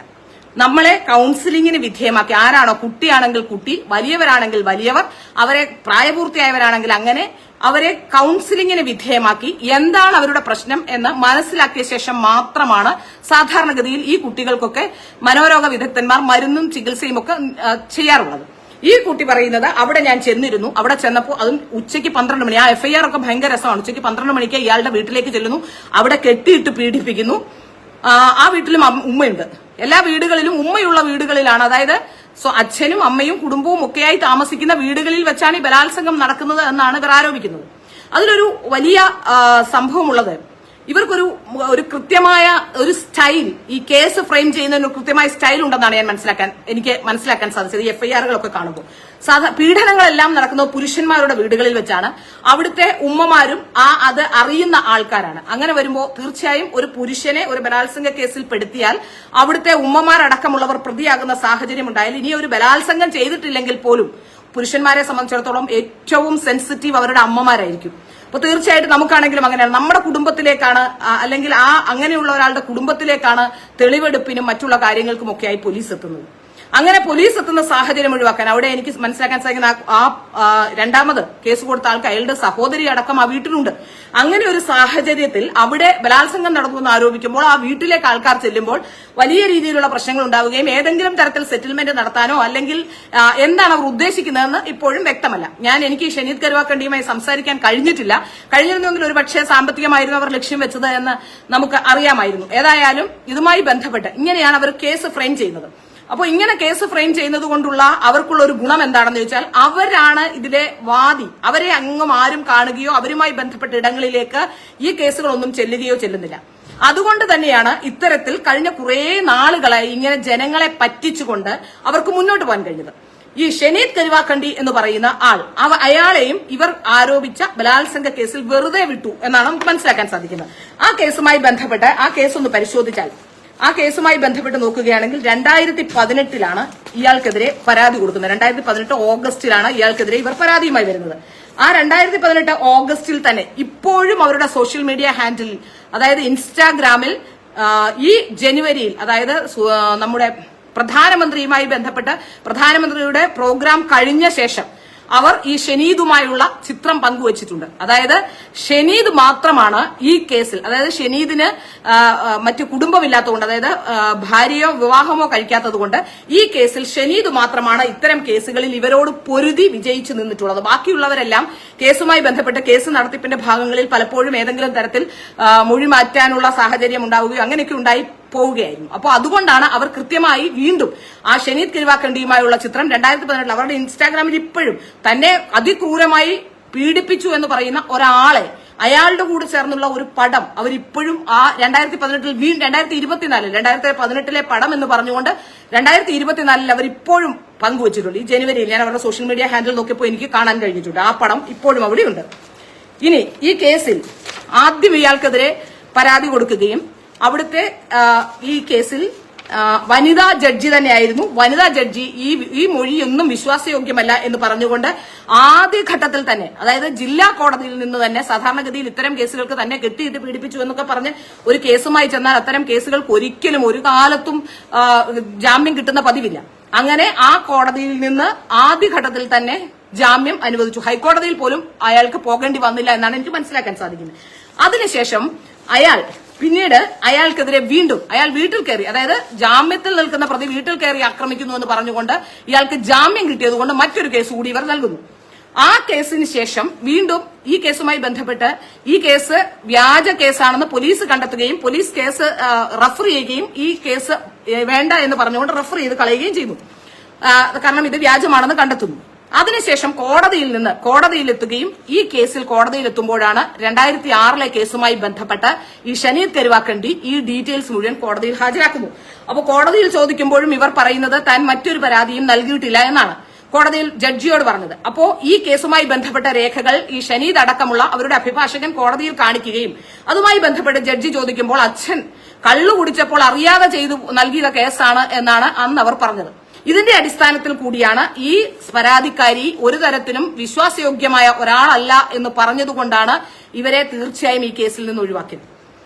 നമ്മളെ കൗൺസിലിങ്ങിന് വിധേയമാക്കി, ആരാണോ, കുട്ടിയാണെങ്കിൽ കുട്ടി, വലിയവരാണെങ്കിൽ വലിയവർ, അവരെ പ്രായപൂർത്തിയായവരാണെങ്കിൽ അങ്ങനെ അവരെ കൗൺസിലിങ്ങിന് വിധേയമാക്കി എന്താണ് അവരുടെ പ്രശ്നം എന്ന് മനസ്സിലാക്കിയ ശേഷം മാത്രമാണ് സാധാരണഗതിയിൽ ഈ കുട്ടികൾക്കൊക്കെ മനോരോഗ വിദഗ്ധന്മാർ മരുന്നും ചികിത്സയും ഒക്കെ ചെയ്യാറുള്ളത്. ഈ കുട്ടി പറയുന്നത് അവിടെ ഞാൻ ചെന്നിരുന്നു, അവിടെ ചെന്നപ്പോൾ അതും ഉച്ചയ്ക്ക് 12 മണി, ആ FIR ഒക്കെ ഭയങ്കര രസമാണ്. ഉച്ചയ്ക്ക് 12 മണിക്ക് ഇയാളുടെ വീട്ടിലേക്ക് ചെല്ലുന്നു, അവിടെ കെട്ടിയിട്ട് പീഡിപ്പിക്കുന്നു. ആ വീട്ടിലും ഉമ്മയുണ്ട്. എല്ലാ വീടുകളിലും ഉമ്മയുള്ള വീടുകളിലാണ്, അതായത് അച്ഛനും അമ്മയും കുടുംബവും ഒക്കെയായി താമസിക്കുന്ന വീടുകളിൽ വെച്ചാണ് ഈ ബലാത്സംഗം നടക്കുന്നത് എന്നാണ് ഇവർ ആരോപിക്കുന്നത്. അതിലൊരു വലിയ സംഭവമുള്ളത്, ഇവർക്കൊരു കൃത്യമായ ഒരു സ്റ്റൈൽ, ഈ കേസ് ഫ്രെയിം ചെയ്യുന്നതിന് കൃത്യമായ സ്റ്റൈൽ ഉണ്ടെന്നാണ് എനിക്ക് മനസ്സിലാക്കാൻ സാധിച്ചത്. ഈ FIR-കളൊക്കെ കാണുമ്പോൾ പീഡനങ്ങളെല്ലാം നടക്കുന്നത് പുരുഷന്മാരുടെ വീടുകളിൽ വെച്ചാണ്. അവിടുത്തെ ഉമ്മമാരും അത് അറിയുന്ന ആൾക്കാരാണ്. അങ്ങനെ വരുമ്പോൾ തീർച്ചയായും ഒരു പുരുഷനെ ഒരു ബലാത്സംഗ കേസിൽ പെടുത്തിയാൽ അവിടുത്തെ ഉമ്മമാരടക്കമുള്ളവർ പ്രതിയാകുന്ന സാഹചര്യം ഉണ്ടായാൽ ഇനി ഒരു ബലാത്സംഗം ചെയ്തിട്ടില്ലെങ്കിൽ പോലും പുരുഷന്മാരെ സംബന്ധിച്ചിടത്തോളം ഏറ്റവും സെൻസിറ്റീവ് അവരുടെ അമ്മമാരായിരിക്കും. അപ്പൊ തീർച്ചയായിട്ടും നമുക്കാണെങ്കിലും അങ്ങനെയാണ്. നമ്മുടെ കുടുംബത്തിലേക്കാണ്, അല്ലെങ്കിൽ അങ്ങനെയുള്ള ഒരാളുടെ കുടുംബത്തിലേക്കാണ് തെളിവെടുപ്പിനും മറ്റുള്ള കാര്യങ്ങൾക്കുമൊക്കെയായി പോലീസ് എത്തുന്നത്. അങ്ങനെ പോലീസ് എത്തുന്ന സാഹചര്യം ഒഴിവാക്കാൻ അവിടെ എനിക്ക് മനസ്സിലാക്കാൻ സാധിക്കുന്ന രണ്ടാമത് കേസ് കൊടുത്ത ആൾക്ക് അയാളുടെ സഹോദരി അടക്കം ആ വീട്ടിലുണ്ട്. അങ്ങനെ ഒരു സാഹചര്യത്തിൽ അവിടെ ബലാത്സംഗം നടന്നുവെന്ന് ആരോപിക്കുമ്പോൾ ആ വീട്ടിലേക്ക് ആൾക്കാർ ചെല്ലുമ്പോൾ വലിയ രീതിയിലുള്ള പ്രശ്നങ്ങൾ ഉണ്ടാവുകയും ഏതെങ്കിലും തരത്തിൽ സെറ്റിൽമെന്റ് നടത്താനോ അല്ലെങ്കിൽ എന്താണ് അവർ ഉദ്ദേശിക്കുന്നതെന്ന് ഇപ്പോഴും വ്യക്തമല്ല. എനിക്ക് ഷനീദ് കരുവാക്കണ്ടിയുമായി സംസാരിക്കാൻ കഴിഞ്ഞിരുന്നെങ്കിൽ ഒരു പക്ഷേ സാമ്പത്തികമായിരുന്നു അവർ ലക്ഷ്യം വെച്ചത് എന്ന് നമുക്ക് അറിയാമായിരുന്നു. ഏതായാലും ഇതുമായി ബന്ധപ്പെട്ട് ഇങ്ങനെയാണ് അവർ കേസ് ഫ്രെയിം ചെയ്യുന്നത്. അപ്പോൾ ഇങ്ങനെ കേസ് ഫ്രെയിം ചെയ്യുന്നത് കൊണ്ടുള്ള അവർക്കുള്ള ഒരു ഗുണം എന്താണെന്ന് ചോദിച്ചാൽ അവരാണ് ഇതിലെ വാദി. അവരെ അങ്ങും ആരും കാണുകയോ അവരുമായി ബന്ധപ്പെട്ട ഇടങ്ങളിലേക്ക് ഈ കേസുകളൊന്നും ചെല്ലുന്നില്ല. അതുകൊണ്ട് തന്നെയാണ് ഇത്തരത്തിൽ കഴിഞ്ഞ കുറേ നാളുകളായി ഇങ്ങനെ ജനങ്ങളെ പറ്റിച്ചുകൊണ്ട് അവർക്ക് മുന്നോട്ട് പോകാൻ കഴിഞ്ഞത്. ഈ ഷനീദ് കരുവാക്കണ്ടി എന്ന് പറയുന്ന ആൾ, അയാളെയും ഇവർ ആരോപിച്ച ബലാത്സംഗ കേസിൽ വെറുതെ വിട്ടു എന്നാണ് നമുക്ക് മനസ്സിലാക്കാൻ സാധിക്കുന്നത്. ആ കേസുമായി ബന്ധപ്പെട്ട് ആ കേസ് ഒന്ന് പരിശോധിച്ചാൽ, ആ കേസുമായി ബന്ധപ്പെട്ട് നോക്കുകയാണെങ്കിൽ 2018 ഇയാൾക്കെതിരെ പരാതി കൊടുക്കുന്നത്. 2018 ഓഗസ്റ്റിലാണ് ഇയാൾക്കെതിരെ ഇവർ പരാതിയുമായി വരുന്നത്. ആ 2018 ഓഗസ്റ്റിൽ തന്നെ ഇപ്പോഴും അവരുടെ സോഷ്യൽ മീഡിയ ഹാൻഡിലിൽ, അതായത് ഇൻസ്റ്റാഗ്രാമിൽ ഈ ജനുവരിയിൽ, അതായത് നമ്മുടെ പ്രധാനമന്ത്രിയുമായി ബന്ധപ്പെട്ട് പ്രധാനമന്ത്രിയുടെ പ്രോഗ്രാം കഴിഞ്ഞ ശേഷം അവർ ഈ ഷനീദുമായുള്ള ചിത്രം പങ്കുവച്ചിട്ടുണ്ട്. അതായത് ഷനീദ് മാത്രമാണ് ഈ കേസിൽ, അതായത് ഷനീദിന് മറ്റു കുടുംബമില്ലാത്തതുകൊണ്ട്, അതായത് ഭാര്യയോ വിവാഹമോ കഴിക്കാത്തത് കൊണ്ട് ഈ കേസിൽ ഷനീദ് മാത്രമാണ് ഇത്തരം കേസുകളിൽ ഇവരോട് പൊരുതി വിജയിച്ചു നിന്നിട്ടുള്ളത്. ബാക്കിയുള്ളവരെല്ലാം കേസുമായി ബന്ധപ്പെട്ട് കേസ് നടത്തിപ്പിന്റെ ഭാഗങ്ങളിൽ പലപ്പോഴും ഏതെങ്കിലും തരത്തിൽ മൊഴി മാറ്റാനുള്ള സാഹചര്യം ഉണ്ടാവുകയോ അങ്ങനെയൊക്കെ ഉണ്ടായി പോവുകയായിരുന്നു. അപ്പോൾ അതുകൊണ്ടാണ് അവർ കൃത്യമായി വീണ്ടും ആ ഷനീദ് കരുവാക്കണ്ടിയുമായുള്ള ചിത്രം 2018 അവരുടെ ഇൻസ്റ്റാഗ്രാമിൽ ഇപ്പോഴും തന്നെ അതിക്രൂരമായി പീഡിപ്പിച്ചു എന്ന് പറയുന്ന ഒരാളെ, അയാളുടെ കൂടെ ചേർന്നുള്ള ഒരു പടം അവരിപ്പോഴും ആ 2018 2018 പടം എന്ന് പറഞ്ഞുകൊണ്ട് 2024 അവരിപ്പോഴും പങ്കുവച്ചിട്ടുണ്ട്. ഈ ജനുവരിയിൽ ഞാൻ അവരുടെ സോഷ്യൽ മീഡിയ ഹാൻഡിൽ നോക്കിയപ്പോൾ എനിക്ക് കാണാൻ കഴിഞ്ഞിട്ടുണ്ട്. ആ പടം ഇപ്പോഴും അവിടെയുണ്ട്. ഇനി ഈ കേസിൽ ആദ്യം ഇയാൾക്കെതിരെ പരാതി കൊടുക്കുകയും അവിടുത്തെ ഈ കേസിൽ വനിതാ ജഡ്ജി തന്നെയായിരുന്നു. വനിതാ ജഡ്ജി ഈ മൊഴിയൊന്നും വിശ്വാസയോഗ്യമല്ല എന്ന് പറഞ്ഞുകൊണ്ട് ആദ്യഘട്ടത്തിൽ തന്നെ, അതായത് ജില്ലാ കോടതിയിൽ നിന്ന് തന്നെ, സാധാരണഗതിയിൽ ഇത്തരം കേസുകൾക്ക് തന്നെ കെട്ടിയിട്ട് പീഡിപ്പിച്ചു എന്നൊക്കെ പറഞ്ഞ് ഒരു കേസുമായി ചെന്നാൽ അത്തരം കേസുകൾക്ക് ഒരിക്കലും ഒരു കാലത്തും ജാമ്യം കിട്ടുന്ന പതിവില്ല. അങ്ങനെ ആ കോടതിയിൽ നിന്ന് ആദ്യഘട്ടത്തിൽ തന്നെ ജാമ്യം അനുവദിച്ചു. ഹൈക്കോടതിയിൽ പോലും അയാൾക്ക് പോകേണ്ടി വന്നില്ല എന്നാണ് എനിക്ക് മനസ്സിലാക്കാൻ സാധിക്കുന്നത്. അതിനുശേഷം പിന്നീട് അയാൾക്കെതിരെ വീണ്ടും അയാൾ വീട്ടിൽ കയറി, അതായത് ജാമ്യത്തിൽ നിൽക്കുന്ന പ്രതി വീട്ടിൽ കയറി ആക്രമിക്കുന്നു എന്ന് പറഞ്ഞുകൊണ്ട് ഇയാൾക്ക് ജാമ്യം കിട്ടിയതുകൊണ്ട് മറ്റൊരു കേസ് കൂടി ഇവർ നൽകുന്നു. ആ കേസിന് ശേഷം വീണ്ടും ഈ കേസുമായി ബന്ധപ്പെട്ട് ഈ കേസ് വ്യാജ കേസാണെന്ന് പോലീസ് കണ്ടെത്തുകയും പോലീസ് കേസ് റഫർ ചെയ്യുകയും ഈ കേസ് വേണ്ട എന്ന് പറഞ്ഞുകൊണ്ട് റഫർ ചെയ്ത് കളയുകയും ചെയ്തു. കാരണം ഇത് വ്യാജമാണെന്ന് കണ്ടെത്തുന്നു. അതിനുശേഷം കോടതിയിലെത്തുകയും ഈ കേസിൽ കോടതിയിലെത്തുമ്പോഴാണ് 2006 കേസുമായി ബന്ധപ്പെട്ട് ഈ ഷനീദ് കരുവാക്കണ്ടി ഈ ഡീറ്റെയിൽസ് മുഴുവൻ കോടതിയിൽ ഹാജരാക്കുന്നു. അപ്പോൾ കോടതിയിൽ ചോദിക്കുമ്പോഴും ഇവർ പറയുന്നത് താൻ മറ്റൊരു പരാതിയും നൽകിയിട്ടില്ല എന്നാണ് കോടതിയിൽ ജഡ്ജിയോട് പറഞ്ഞത്. അപ്പോ ഈ കേസുമായി ബന്ധപ്പെട്ട രേഖകൾ ഈ ഷനീദ് അടക്കമുള്ള അവരുടെ അഭിഭാഷകൻ കോടതിയിൽ കാണിക്കുകയും അതുമായി ബന്ധപ്പെട്ട് ജഡ്ജി ചോദിക്കുമ്പോൾ അച്ഛൻ കള്ളു കുടിച്ചപ്പോൾ അറിയാതെ ചെയ്തു നൽകിയ കേസാണ് എന്നാണ് അന്ന് അവർ പറഞ്ഞത്. ഇതിന്റെ അടിസ്ഥാനത്തിൽ കൂടിയാണ് ഈ പരാതിക്കാരി ഒരു തരത്തിലും വിശ്വാസയോഗ്യമായ ഒരാളല്ല എന്ന് പറഞ്ഞതുകൊണ്ടാണ് ഇവരെ തീർച്ചയായും ഈ കേസിൽ നിന്ന് ഒഴിവാക്കിയത്.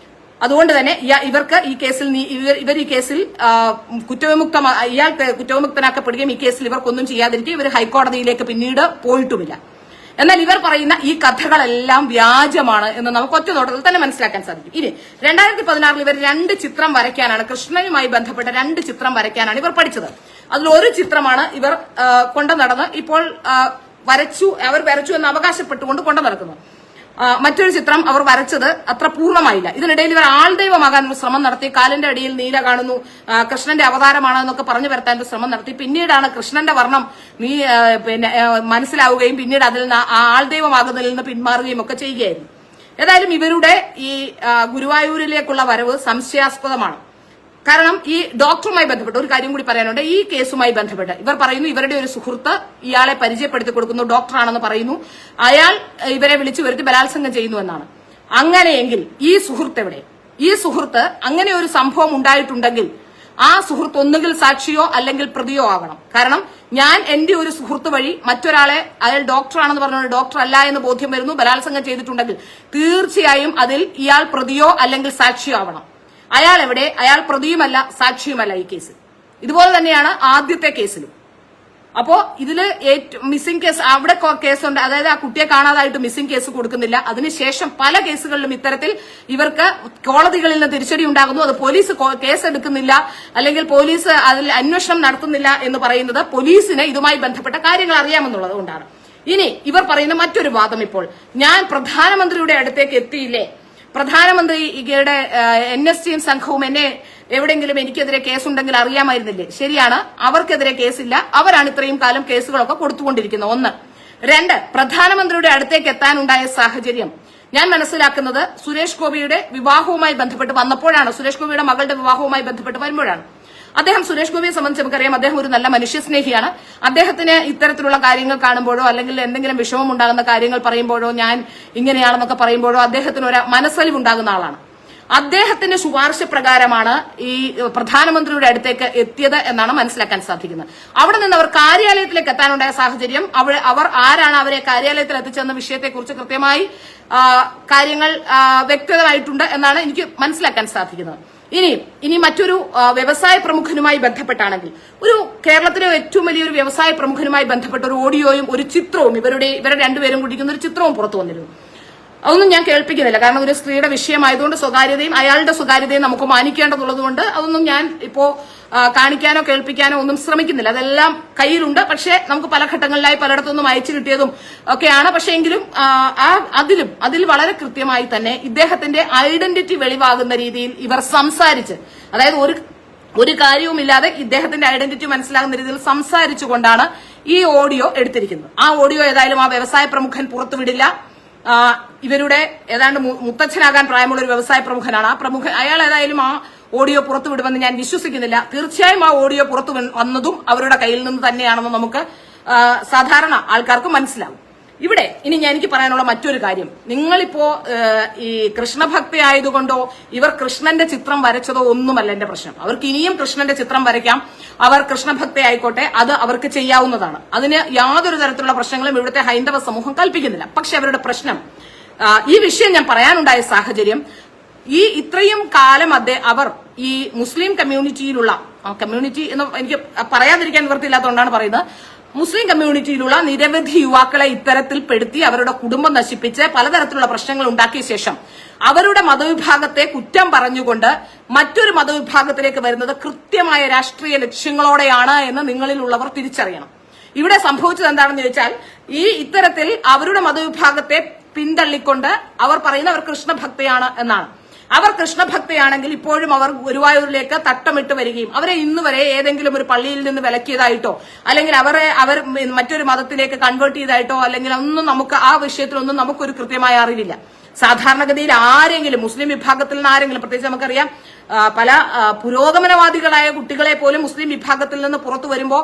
അതുകൊണ്ട് തന്നെ ഇവർക്ക് ഈ കേസിൽ ഇവർ ഈ കേസിൽ ഇയാൾക്ക് കുറ്റവിമുക്തനാക്കപ്പെടുകയും ഈ കേസിൽ ഇവർക്കൊന്നും ചെയ്യാതിരിക്കും ഇവർ ഹൈക്കോടതിയിലേക്ക് പിന്നീട് പോയിട്ടുമില്ല. എന്നാൽ ഇവർ പറയുന്ന ഈ കഥകളെല്ലാം വ്യാജമാണ് എന്ന് നമുക്ക് ഒറ്റ നോട്ടത്തിൽ തന്നെ മനസ്സിലാക്കാൻ സാധിക്കും. ഇനി 2016 ഇവർ 2 ചിത്രം വരയ്ക്കാനാണ്, കൃഷ്ണനുമായി ബന്ധപ്പെട്ട 2 ചിത്രം വരയ്ക്കാനാണ് ഇവർ പഠിച്ചത്. അതിലൊരു ചിത്രമാണ് ഇവർ കൊണ്ടു നടന്ന് ഇപ്പോൾ അവർ വരച്ചു എന്ന് അവകാശപ്പെട്ടുകൊണ്ട് കൊണ്ടു നടക്കുന്നത്. മറ്റൊരു ചിത്രം അവർ വരച്ചത് അത്ര പൂർണ്ണമായില്ല. ഇതിനിടയിൽ ഇവർ ആൾദൈവമാകാൻ ശ്രമം നടത്തി. കാലിന്റെ അടിയിൽ നീല കാണുന്നു, കൃഷ്ണന്റെ അവതാരമാണ് എന്നൊക്കെ പറഞ്ഞു വരുത്താൻ ശ്രമം നടത്തി. പിന്നീടാണ് കൃഷ്ണന്റെ വർണ്ണം മനസ്സിലാവുകയും പിന്നീട് അതിൽ നിന്ന് ആൾദൈവമാകുന്നതിൽ നിന്ന് പിന്മാറുകയും ഒക്കെ ചെയ്യുകയായിരുന്നു. ഏതായാലും ഇവരുടെ ഈ ഗുരുവായൂരിലേക്കുള്ള വരവ് സംശയാസ്പദമാണ്. കാരണം ഈ ഡോക്ടറുമായി ബന്ധപ്പെട്ട് ഒരു കാര്യം കൂടി പറയാനുണ്ട്. ഈ കേസുമായി ബന്ധപ്പെട്ട് ഇവർ പറയുന്നു ഇവരുടെ ഒരു സുഹൃത്ത് ഇയാളെ പരിചയപ്പെടുത്തി കൊടുക്കുന്നു, ഡോക്ടറാണെന്ന് പറയുന്നു. അയാൾ ഇവരെ വിളിച്ചു വരുത്തി ബലാത്സംഗം ചെയ്യുന്നു എന്നാണ്. അങ്ങനെയെങ്കിൽ ഈ സുഹൃത്ത് എവിടെ? ഈ സുഹൃത്ത് അങ്ങനെ ഒരു സംഭവം ഉണ്ടായിട്ടുണ്ടെങ്കിൽ ആ സുഹൃത്ത് ഒന്നുകിൽ സാക്ഷിയോ അല്ലെങ്കിൽ പ്രതിയോ ആകണം. കാരണം ഞാൻ എന്റെ ഒരു സുഹൃത്ത് വഴി മറ്റൊരാളെ അയാൾ ഡോക്ടറാണെന്ന് പറഞ്ഞുകൊണ്ട് ഡോക്ടർ അല്ല എന്ന് ബോധ്യം വരുന്നു, ബലാത്സംഗം ചെയ്തിട്ടുണ്ടെങ്കിൽ തീർച്ചയായും അതിൽ ഇയാൾ പ്രതിയോ അല്ലെങ്കിൽ സാക്ഷിയോ ആവണം. അയാൾ എവിടെ? അയാൾ പ്രതിയുമല്ല സാക്ഷിയുമല്ല ഈ കേസിൽ. ഇതുപോലെ തന്നെയാണ് ആദ്യത്തെ കേസിലും. അപ്പോ ഇതില് മിസ്സിംഗ് കേസ് അവിടെ കേസുണ്ട്, അതായത് ആ കുട്ടിയെ കാണാതായിട്ട് മിസ്സിംഗ് കേസ് കൊടുക്കുന്നില്ല. അതിനുശേഷം പല കേസുകളിലും ഇത്തരത്തിൽ ഇവർക്ക് കോടതികളിൽ നിന്ന് തിരിച്ചടി ഉണ്ടാകുന്നു. അത് പോലീസ് കേസ് എടുക്കുന്നില്ല അല്ലെങ്കിൽ പോലീസ് അതിൽ അന്വേഷണം നടത്തുന്നില്ല എന്ന് പറയുന്നത് പോലീസിന് ഇതുമായി ബന്ധപ്പെട്ട കാര്യങ്ങൾ അറിയാമെന്നുള്ളത് കൊണ്ടാണ്. ഇനി ഇവർ പറയുന്ന മറ്റൊരു വാദം, ഇപ്പോൾ ഞാൻ പ്രധാനമന്ത്രിയുടെ അടുത്തേക്ക് എത്തിയില്ലേ, പ്രധാനമന്ത്രിയുടെ NSTയും സംഘവും എന്നെ എവിടെയെങ്കിലും എനിക്കെതിരെ കേസുണ്ടെങ്കിൽ അറിയാമായിരുന്നില്ലേ? ശരിയാണ്, അവർക്കെതിരെ കേസില്ല. അവരാണ് ഇത്രയും കാലം കേസുകളൊക്കെ കൊടുത്തുകൊണ്ടിരിക്കുന്നത്. 1. 2, പ്രധാനമന്ത്രിയുടെ അടുത്തേക്ക് എത്താനുണ്ടായ സാഹചര്യം ഞാൻ മനസ്സിലാക്കുന്നത് സുരേഷ് ഗോപിയുടെ വിവാഹവുമായി ബന്ധപ്പെട്ട് വന്നപ്പോഴാണ്, സുരേഷ് ഗോപിയുടെ മകളുടെ വിവാഹവുമായി ബന്ധപ്പെട്ട് വരുമ്പോഴാണ്. സുരേഷ് ഗോപിയെ സംബന്ധിച്ച് നമുക്കറിയാം, അദ്ദേഹം ഒരു നല്ല മനുഷ്യസ്നേഹിയാണ്. അദ്ദേഹത്തിന് ഇത്തരത്തിലുള്ള കാര്യങ്ങൾ കാണുമ്പോഴോ അല്ലെങ്കിൽ എന്തെങ്കിലും വിഷമം ഉണ്ടാകുന്ന കാര്യങ്ങൾ പറയുമ്പോഴോ ഞാൻ ഇങ്ങനെയാണെന്നൊക്കെ പറയുമ്പോഴോ അദ്ദേഹത്തിന് ഒരു മനസ്സലിവുണ്ടാകുന്ന ആളാണ്. അദ്ദേഹത്തിന്റെ ശുപാർശ പ്രകാരമാണ് ഈ പ്രധാനമന്ത്രിയുടെ അടുത്തേക്ക് എത്തിയത് എന്നാണ് മനസ്സിലാക്കാൻ സാധിക്കുന്നത്. അവിടെ നിന്ന് അവർ കാര്യാലയത്തിലേക്ക് എത്താനുണ്ടായ സാഹചര്യം, അവർ ആരാണ് അവരെ കാര്യാലയത്തിൽ എത്തിച്ചെന്ന വിഷയത്തെക്കുറിച്ച് കൃത്യമായി കാര്യങ്ങൾ വ്യക്തമായിട്ടുണ്ട് എന്നാണ് എനിക്ക് മനസ്സിലാക്കാൻ സാധിക്കുന്നത്. ഇനി മറ്റൊരു വ്യവസായ പ്രമുഖനുമായി ബന്ധപ്പെട്ടാണെങ്കിൽ, ഒരു കേരളത്തിലെ ഏറ്റവും വലിയൊരു വ്യവസായ പ്രമുഖനുമായി ബന്ധപ്പെട്ട ഒരു ഓഡിയോയും ഒരു ചിത്രവും ഇവരെ രണ്ടുപേരും കുടിക്കുന്ന ഒരു ചിത്രവും പുറത്തു വന്നിരുന്നു. അതൊന്നും ഞാൻ കേൾപ്പിക്കുന്നില്ല, കാരണം ഒരു സ്ത്രീയുടെ വിഷയമായതുകൊണ്ട് സ്വകാര്യതയും അയാളുടെ സ്വകാര്യതയും നമുക്ക് മാനിക്കേണ്ടതുള്ളതുകൊണ്ട് അതൊന്നും ഞാൻ ഇപ്പോ കാണിക്കാനോ കേൾപ്പിക്കാനോ ഒന്നും ശ്രമിക്കുന്നില്ല. അതെല്ലാം കയ്യിലുണ്ട്. പക്ഷേ നമുക്ക് പല ഘട്ടങ്ങളിലായി പലയിടത്തുനിന്നും അയച്ചു കിട്ടിയതും ഒക്കെയാണ്. പക്ഷേ എങ്കിലും അതിൽ വളരെ കൃത്യമായി തന്നെ ഇദ്ദേഹത്തിന്റെ ഐഡന്റിറ്റി വെളിവാകുന്ന രീതിയിൽ ഇവർ സംസാരിച്ച്, അതായത് ഒരു കാര്യവുമില്ലാതെ ഇദ്ദേഹത്തിന്റെ ഐഡന്റിറ്റി മനസ്സിലാകുന്ന രീതിയിൽ സംസാരിച്ചുകൊണ്ടാണ് ഈ ഓഡിയോ എടുത്തിരിക്കുന്നത്. ആ ഓഡിയോ ഏതായാലും ആ വ്യവസായ പ്രമുഖൻ പുറത്തുവിടില്ല. ഇവരുടെ ഏതാണ്ട് മുത്തച്ഛനാകാൻ പ്രായമുള്ള ഒരു വ്യവസായ പ്രമുഖനാണ്. അയാൾ ഏതായാലും ആ ഓഡിയോ പുറത്തുവിടുമെന്ന് ഞാൻ വിശ്വസിക്കുന്നില്ല. തീർച്ചയായും ആ ഓഡിയോ പുറത്തു വന്നതും അവരുടെ കയ്യിൽ നിന്ന് തന്നെയാണെന്ന് നമുക്ക് സാധാരണ ആൾക്കാർക്ക് മനസ്സിലാവും. ഇനി എനിക്ക് പറയാനുള്ള മറ്റൊരു കാര്യം, നിങ്ങളിപ്പോ ഈ കൃഷ്ണഭക്തി ആയതുകൊണ്ടോ ഇവർ കൃഷ്ണന്റെ ചിത്രം വരച്ചതോ ഒന്നുമല്ല എന്റെ പ്രശ്നം. അവർക്ക് ഇനിയും കൃഷ്ണന്റെ ചിത്രം വരയ്ക്കാം, അവർ കൃഷ്ണഭക്തി ആയിക്കോട്ടെ, അത് അവർക്ക് ചെയ്യാവുന്നതാണ്. അതിന് യാതൊരു തരത്തിലുള്ള പ്രശ്നങ്ങളും ഇവിടുത്തെ ഹൈന്ദവ സമൂഹം കൽപ്പിക്കുന്നില്ല. പക്ഷെ അവരുടെ പ്രശ്നം, ഈ വിഷയം ഞാൻ പറയാനുണ്ടായ സാഹചര്യം, ഇത്രയും കാലം അവർ ഈ മുസ്ലിം കമ്മ്യൂണിറ്റിയിലുള്ള, കമ്മ്യൂണിറ്റി എന്ന് എനിക്ക് പറയാതിരിക്കാൻ നിവൃത്തിയില്ലാത്തതുകൊണ്ടാണ് പറയുന്നത്, മുസ്ലിം കമ്മ്യൂണിറ്റിയിലുള്ള നിരവധി യുവാക്കളെ ഇത്തരത്തിൽ പെടുത്തി അവരുടെ കുടുംബം നശിപ്പിച്ച് പലതരത്തിലുള്ള പ്രശ്നങ്ങൾ ഉണ്ടാക്കിയ ശേഷം അവരുടെ മതവിഭാഗത്തെ കുറ്റം പറഞ്ഞുകൊണ്ട് മറ്റൊരു മതവിഭാഗത്തിലേക്ക് വരുന്നത് കൃത്യമായ രാഷ്ട്രീയ ലക്ഷ്യങ്ങളോടെയാണ് എന്ന് നിങ്ങളിലുള്ളവർ തിരിച്ചറിയണം. ഇവിടെ സംഭവിച്ചത് എന്താണെന്ന് ചോദിച്ചാൽ ഇത്തരത്തിൽ അവരുടെ മതവിഭാഗത്തെ പിന്തള്ളിക്കൊണ്ട് അവർ പറയുന്നത് അവർ കൃഷ്ണഭക്തയാണ് എന്നാണ്. അവർ കൃഷ്ണഭക്തയാണെങ്കിൽ ഇപ്പോഴും അവർ ഗുരുവായൂരിലേക്ക് തട്ടമിട്ട് വരികയും അവരെ ഇന്നുവരെ ഏതെങ്കിലും ഒരു പള്ളിയിൽ നിന്ന് വിലക്കിയതായിട്ടോ അല്ലെങ്കിൽ അവർ മറ്റൊരു മതത്തിലേക്ക് കൺവേർട്ട് ചെയ്തായിട്ടോ അല്ലെങ്കിൽ ഒന്നും നമുക്ക് ആ വിഷയത്തിലൊന്നും നമുക്കൊരു കൃത്യമായ അറിവില്ല. സാധാരണഗതിയിൽ ആരെങ്കിലും മുസ്ലിം വിഭാഗത്തിൽ നിന്ന് ആരെങ്കിലും, പ്രത്യേകിച്ച് നമുക്കറിയാം പല പുരോഗമനവാദികളായ കുട്ടികളെ പോലും മുസ്ലിം വിഭാഗത്തിൽ നിന്ന് പുറത്തു വരുമ്പോൾ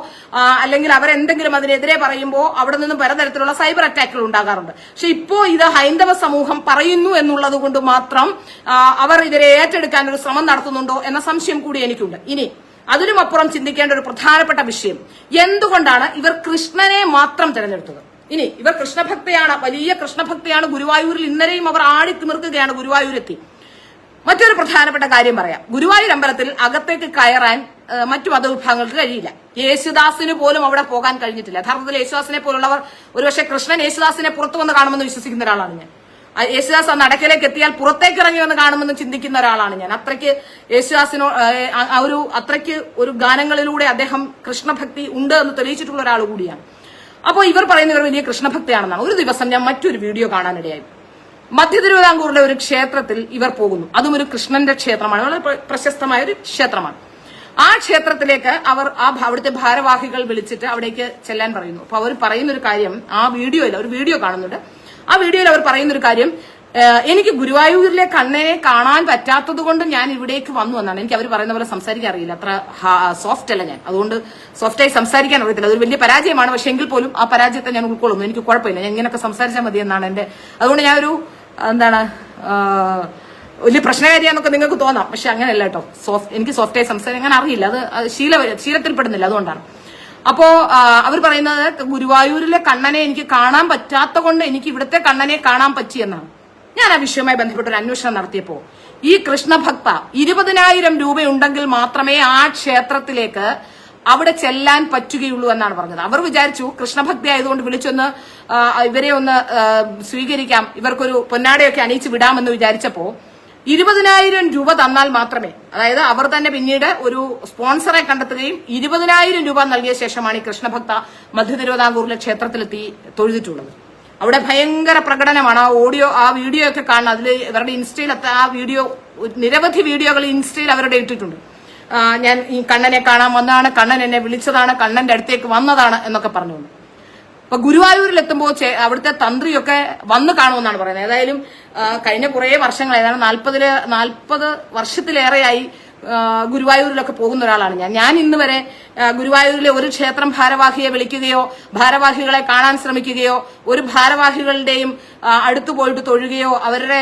അല്ലെങ്കിൽ അവരെന്തെങ്കിലും അതിനെതിരെ പറയുമ്പോൾ അവിടെ നിന്നും പലതരത്തിലുള്ള സൈബർ അറ്റാക്കുകൾ ഉണ്ടാകാറുണ്ട്. പക്ഷെ ഇപ്പോ ഇത് ഹൈന്ദവ സമൂഹം പറയുന്നു എന്നുള്ളത് കൊണ്ട് മാത്രം അവർ ഇതിനെ ഏറ്റെടുക്കാൻ ഒരു ശ്രമം നടത്തുന്നുണ്ടോ എന്ന സംശയം കൂടി എനിക്കുണ്ട്. ഇനി അതിനുമപ്പുറം ചിന്തിക്കേണ്ട ഒരു പ്രധാനപ്പെട്ട വിഷയം, എന്തുകൊണ്ടാണ് ഇവർ കൃഷ്ണനെ മാത്രം തിരഞ്ഞെടുത്തത്? ഇനി ഇവർ കൃഷ്ണഭക്തയാണ്, വലിയ കൃഷ്ണഭക്തയാണ്. ഗുരുവായൂരിൽ ഇന്നലെയും അവർ ആടിത്തിമിർക്കുകയാണ് ഗുരുവായൂരെത്തി. മറ്റൊരു പ്രധാനപ്പെട്ട കാര്യം പറയാം. ഗുരുവായൂർ അമ്പലത്തിൽ അകത്തേക്ക് കയറാൻ മറ്റു മതവിഭാഗങ്ങൾക്ക് കഴിയില്ല. യേശുദാസിന് പോലും അവിടെ പോകാൻ കഴിഞ്ഞിട്ടില്ല. യഥാർത്ഥത്തിൽ യേശുദാസിനെ പോലുള്ളവർ ഒരുപക്ഷെ കൃഷ്ണൻ യേശുദാസിനെ പുറത്തു വന്ന് കാണുമെന്ന് വിശ്വസിക്കുന്ന ഒരാളാണ് ഞാൻ. യേശുദാസ് ആ നടക്കിലേക്ക് എത്തിയാൽ പുറത്തേക്ക് ഇറങ്ങി വന്ന് കാണുമെന്ന് ചിന്തിക്കുന്ന ഒരാളാണ് ഞാൻ. അത്രയ്ക്ക് യേശുദാസിനോ അത്രയ്ക്ക് ഒരു ഗാനങ്ങളിലൂടെ അദ്ദേഹം കൃഷ്ണഭക്തി ഉണ്ട് എന്ന് തെളിയിച്ചിട്ടുള്ള ഒരാൾ കൂടിയാണ്. അപ്പോൾ ഇവർ പറയുന്നവർ വലിയ കൃഷ്ണഭക്തയാണെന്നാണ്. ഒരു ദിവസം ഞാൻ മറ്റൊരു വീഡിയോ കാണാനിടയായി. മധ്യ തിരുവിതാംകൂറിലെ ഒരു ക്ഷേത്രത്തിൽ ഇവർ പോകുന്നു. അതും ഒരു കൃഷ്ണന്റെ ക്ഷേത്രമാണ്, വളരെ പ്രശസ്തമായ ഒരു ക്ഷേത്രമാണ്. ആ ക്ഷേത്രത്തിലേക്ക് അവർ അവിടുത്തെ ഭാരവാഹികൾ വിളിച്ചിട്ട് അവിടേക്ക് ചെല്ലാൻ പറയുന്നു. അപ്പൊ അവർ പറയുന്നൊരു കാര്യം, ആ വീഡിയോയിൽ ഒരു വീഡിയോ കാണുന്നുണ്ട്. ആ വീഡിയോയിൽ അവർ പറയുന്നൊരു കാര്യം, എനിക്ക് ഗുരുവായൂരിലെ കണ്ണനെ കാണാൻ പറ്റാത്തത് കൊണ്ട് ഞാൻ ഇവിടേക്ക് വന്നു എന്നാണ്. എനിക്ക് അവർ പറയുന്ന പോലെ സംസാരിക്കാൻ അറിയില്ല, അത്ര സോഫ്റ്റ് അല്ല ഞാൻ, അതുകൊണ്ട് സോഫ്റ്റായി സംസാരിക്കാൻ അറിയത്തില്ല. അതൊരു വലിയ പരാജയമാണ്. പക്ഷെ എങ്കിൽ പോലും ആ പരാജയത്തെ ഞാൻ ഉൾക്കൊള്ളുന്നു. എനിക്ക് കുഴപ്പമില്ല, ഞാൻ ഇങ്ങനെയൊക്കെ സംസാരിച്ചാൽ മതി എന്നാണ് എന്റെ. അതുകൊണ്ട് ഞാനൊരു വലിയ പ്രശ്നകാരിയാന്നൊക്കെ നിങ്ങൾക്ക് തോന്നാം, പക്ഷെ അങ്ങനെയല്ല കേട്ടോ. എനിക്ക് സോഫ്റ്റായി സംസാരിക്കാൻ അറിയില്ല, അത് ശീലത്തിൽപ്പെടുന്നില്ല, അതുകൊണ്ടാണ്. അപ്പോ അവർ പറയുന്നത് ഗുരുവായൂരിലെ കണ്ണനെ എനിക്ക് കാണാൻ പറ്റാത്ത കൊണ്ട് എനിക്ക് ഇവിടുത്തെ കണ്ണനെ കാണാൻ പറ്റിയെന്നാണ്. ഞാൻ ആ വിഷയവുമായി ബന്ധപ്പെട്ട ഒരു അന്വേഷണം നടത്തിയപ്പോ ഈ കൃഷ്ണഭക്ത 20,000 രൂപയുണ്ടെങ്കിൽ മാത്രമേ ആ ക്ഷേത്രത്തിലേക്ക് അവിടെ ചെല്ലാൻ പറ്റുകയുള്ളൂ എന്നാണ് പറഞ്ഞത്. അവർ വിചാരിച്ചു കൃഷ്ണഭക്തി ആയതുകൊണ്ട് വിളിച്ചൊന്ന് ഇവരെ ഒന്ന് സ്വീകരിക്കാം, ഇവർക്കൊരു പൊന്നാടയൊക്കെ അണിയിച്ച് വിടാമെന്ന് വിചാരിച്ചപ്പോ 20,000 രൂപ തന്നാൽ മാത്രമേ, അതായത് അവർ തന്നെ പിന്നീട് ഒരു സ്പോൺസറെ കണ്ടെത്തുകയും 20,000 രൂപ നൽകിയ ശേഷമാണ് ഈ കൃഷ്ണഭക്ത മധ്യ തിരുവിതാംകൂറിലെ ക്ഷേത്രത്തിലെത്തി തൊഴുതിട്ടുള്ളത്. അവിടെ ഭയങ്കര പ്രകടനമാണ്. ആ വീഡിയോ ഒക്കെ കാണണം. അതിൽ ഇവരുടെ ഇൻസ്റ്റയിൽ ആ വീഡിയോ, നിരവധി വീഡിയോകൾ ഇൻസ്റ്റയിൽ അവരുടെ ഇട്ടിട്ടുണ്ട്. ഞാൻ ഈ കണ്ണനെ കാണാൻ വന്നതാണ്, കണ്ണൻ എന്നെ വിളിച്ചതാണ്, കണ്ണന്റെ അടുത്തേക്ക് വന്നതാണ് എന്നൊക്കെ പറഞ്ഞുകൊണ്ട്. അപ്പൊ ഗുരുവായൂരിലെത്തുമ്പോൾ അവിടുത്തെ തന്ത്രിയൊക്കെ വന്നു കാണുമെന്നാണ് പറയുന്നത്. ഏതായാലും കഴിഞ്ഞ കുറെ വർഷങ്ങൾ, ഏതാണ്ട് 40 വർഷത്തിലേറെയായി ഗുരുവായൂരിലൊക്കെ പോകുന്ന ഒരാളാണ് ഞാൻ ഇന്ന് വരെ ഗുരുവായൂരിലെ ഒരു ക്ഷേത്രം ഭാരവാഹിയെ വിളിക്കുകയോ ഭാരവാഹികളെ കാണാൻ ശ്രമിക്കുകയോ ഒരു ഭാരവാഹികളുടെയും അടുത്തു പോയിട്ട് തൊഴുകയോ അവരുടെ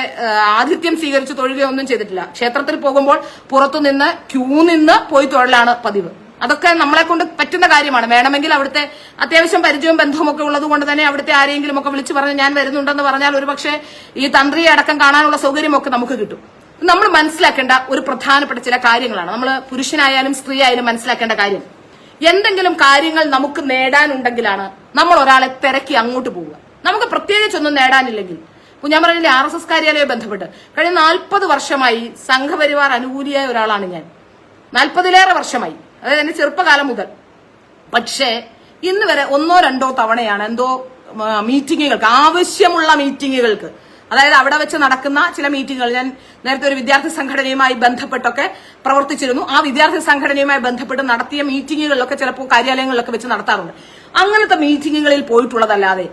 ആതിഥ്യം സ്വീകരിച്ച് തൊഴുകയോ ഒന്നും ചെയ്തിട്ടില്ല. ക്ഷേത്രത്തിൽ പോകുമ്പോൾ പുറത്തുനിന്ന് ക്യൂ നിന്ന് പോയി തൊഴലാണ് പതിവ്. അതൊക്കെ നമ്മളെ കൊണ്ട് പറ്റുന്ന കാര്യമാണ്. വേണമെങ്കിൽ അവിടുത്തെ അത്യാവശ്യം പരിചയവും ബന്ധവും ഒക്കെ ഉള്ളത് കൊണ്ട് തന്നെ അവിടുത്തെ ആരെങ്കിലും ഒക്കെ വിളിച്ചു പറഞ്ഞ് ഞാൻ വരുന്നുണ്ടെന്ന് പറഞ്ഞാൽ ഒരുപക്ഷെ ഈ തന്ത്രിയെ അടക്കം കാണാനുള്ള സൗകര്യമൊക്കെ നമുക്ക് കിട്ടും. നമ്മൾ മനസ്സിലാക്കേണ്ട ഒരു പ്രധാനപ്പെട്ട ചില കാര്യങ്ങളാണ്. നമ്മൾ പുരുഷനായാലും സ്ത്രീ ആയാലും മനസ്സിലാക്കേണ്ട കാര്യം, എന്തെങ്കിലും കാര്യങ്ങൾ നമുക്ക് നേടാനുണ്ടെങ്കിലാണ് നമ്മൾ ഒരാളെ തിരക്കി അങ്ങോട്ട് പോവുക. നമുക്ക് പ്രത്യേകിച്ചൊന്നും നേടാനില്ലെങ്കിൽ, ഞാൻ പറഞ്ഞില്ലേ RSS കാര്യാലയവുമായി ബന്ധപ്പെട്ട് കഴിഞ്ഞ 40 വർഷമായി സംഘപരിവാർ അനുകൂലിയായ ഒരാളാണ് ഞാൻ. 40-ലേറെ വർഷമായി, അതായത് എന്റെ ചെറുപ്പകാലം മുതൽ. പക്ഷേ ഇന്ന് വരെ 1-2 തവണയാണ് എന്തോ മീറ്റിങ്ങുകൾക്ക്, ആവശ്യമുള്ള മീറ്റിങ്ങുകൾക്ക്, അതായത് അവിടെ വെച്ച് നടക്കുന്ന ചില മീറ്റിങ്ങുകൾ, ഞാൻ നേരത്തെ ഒരു വിദ്യാർത്ഥി സംഘടനയുമായി ബന്ധപ്പെട്ടൊക്കെ പ്രവർത്തിച്ചിരുന്നു. ആ വിദ്യാർത്ഥി സംഘടനയുമായി ബന്ധപ്പെട്ട് നടത്തിയ മീറ്റിങ്ങുകളിലൊക്കെ ചിലപ്പോൾ കാര്യാലയങ്ങളിലൊക്കെ വെച്ച് നടത്താറുണ്ട്. അങ്ങനത്തെ മീറ്റിങ്ങുകളിൽ പോയിട്ടുള്ളതല്ലാതെ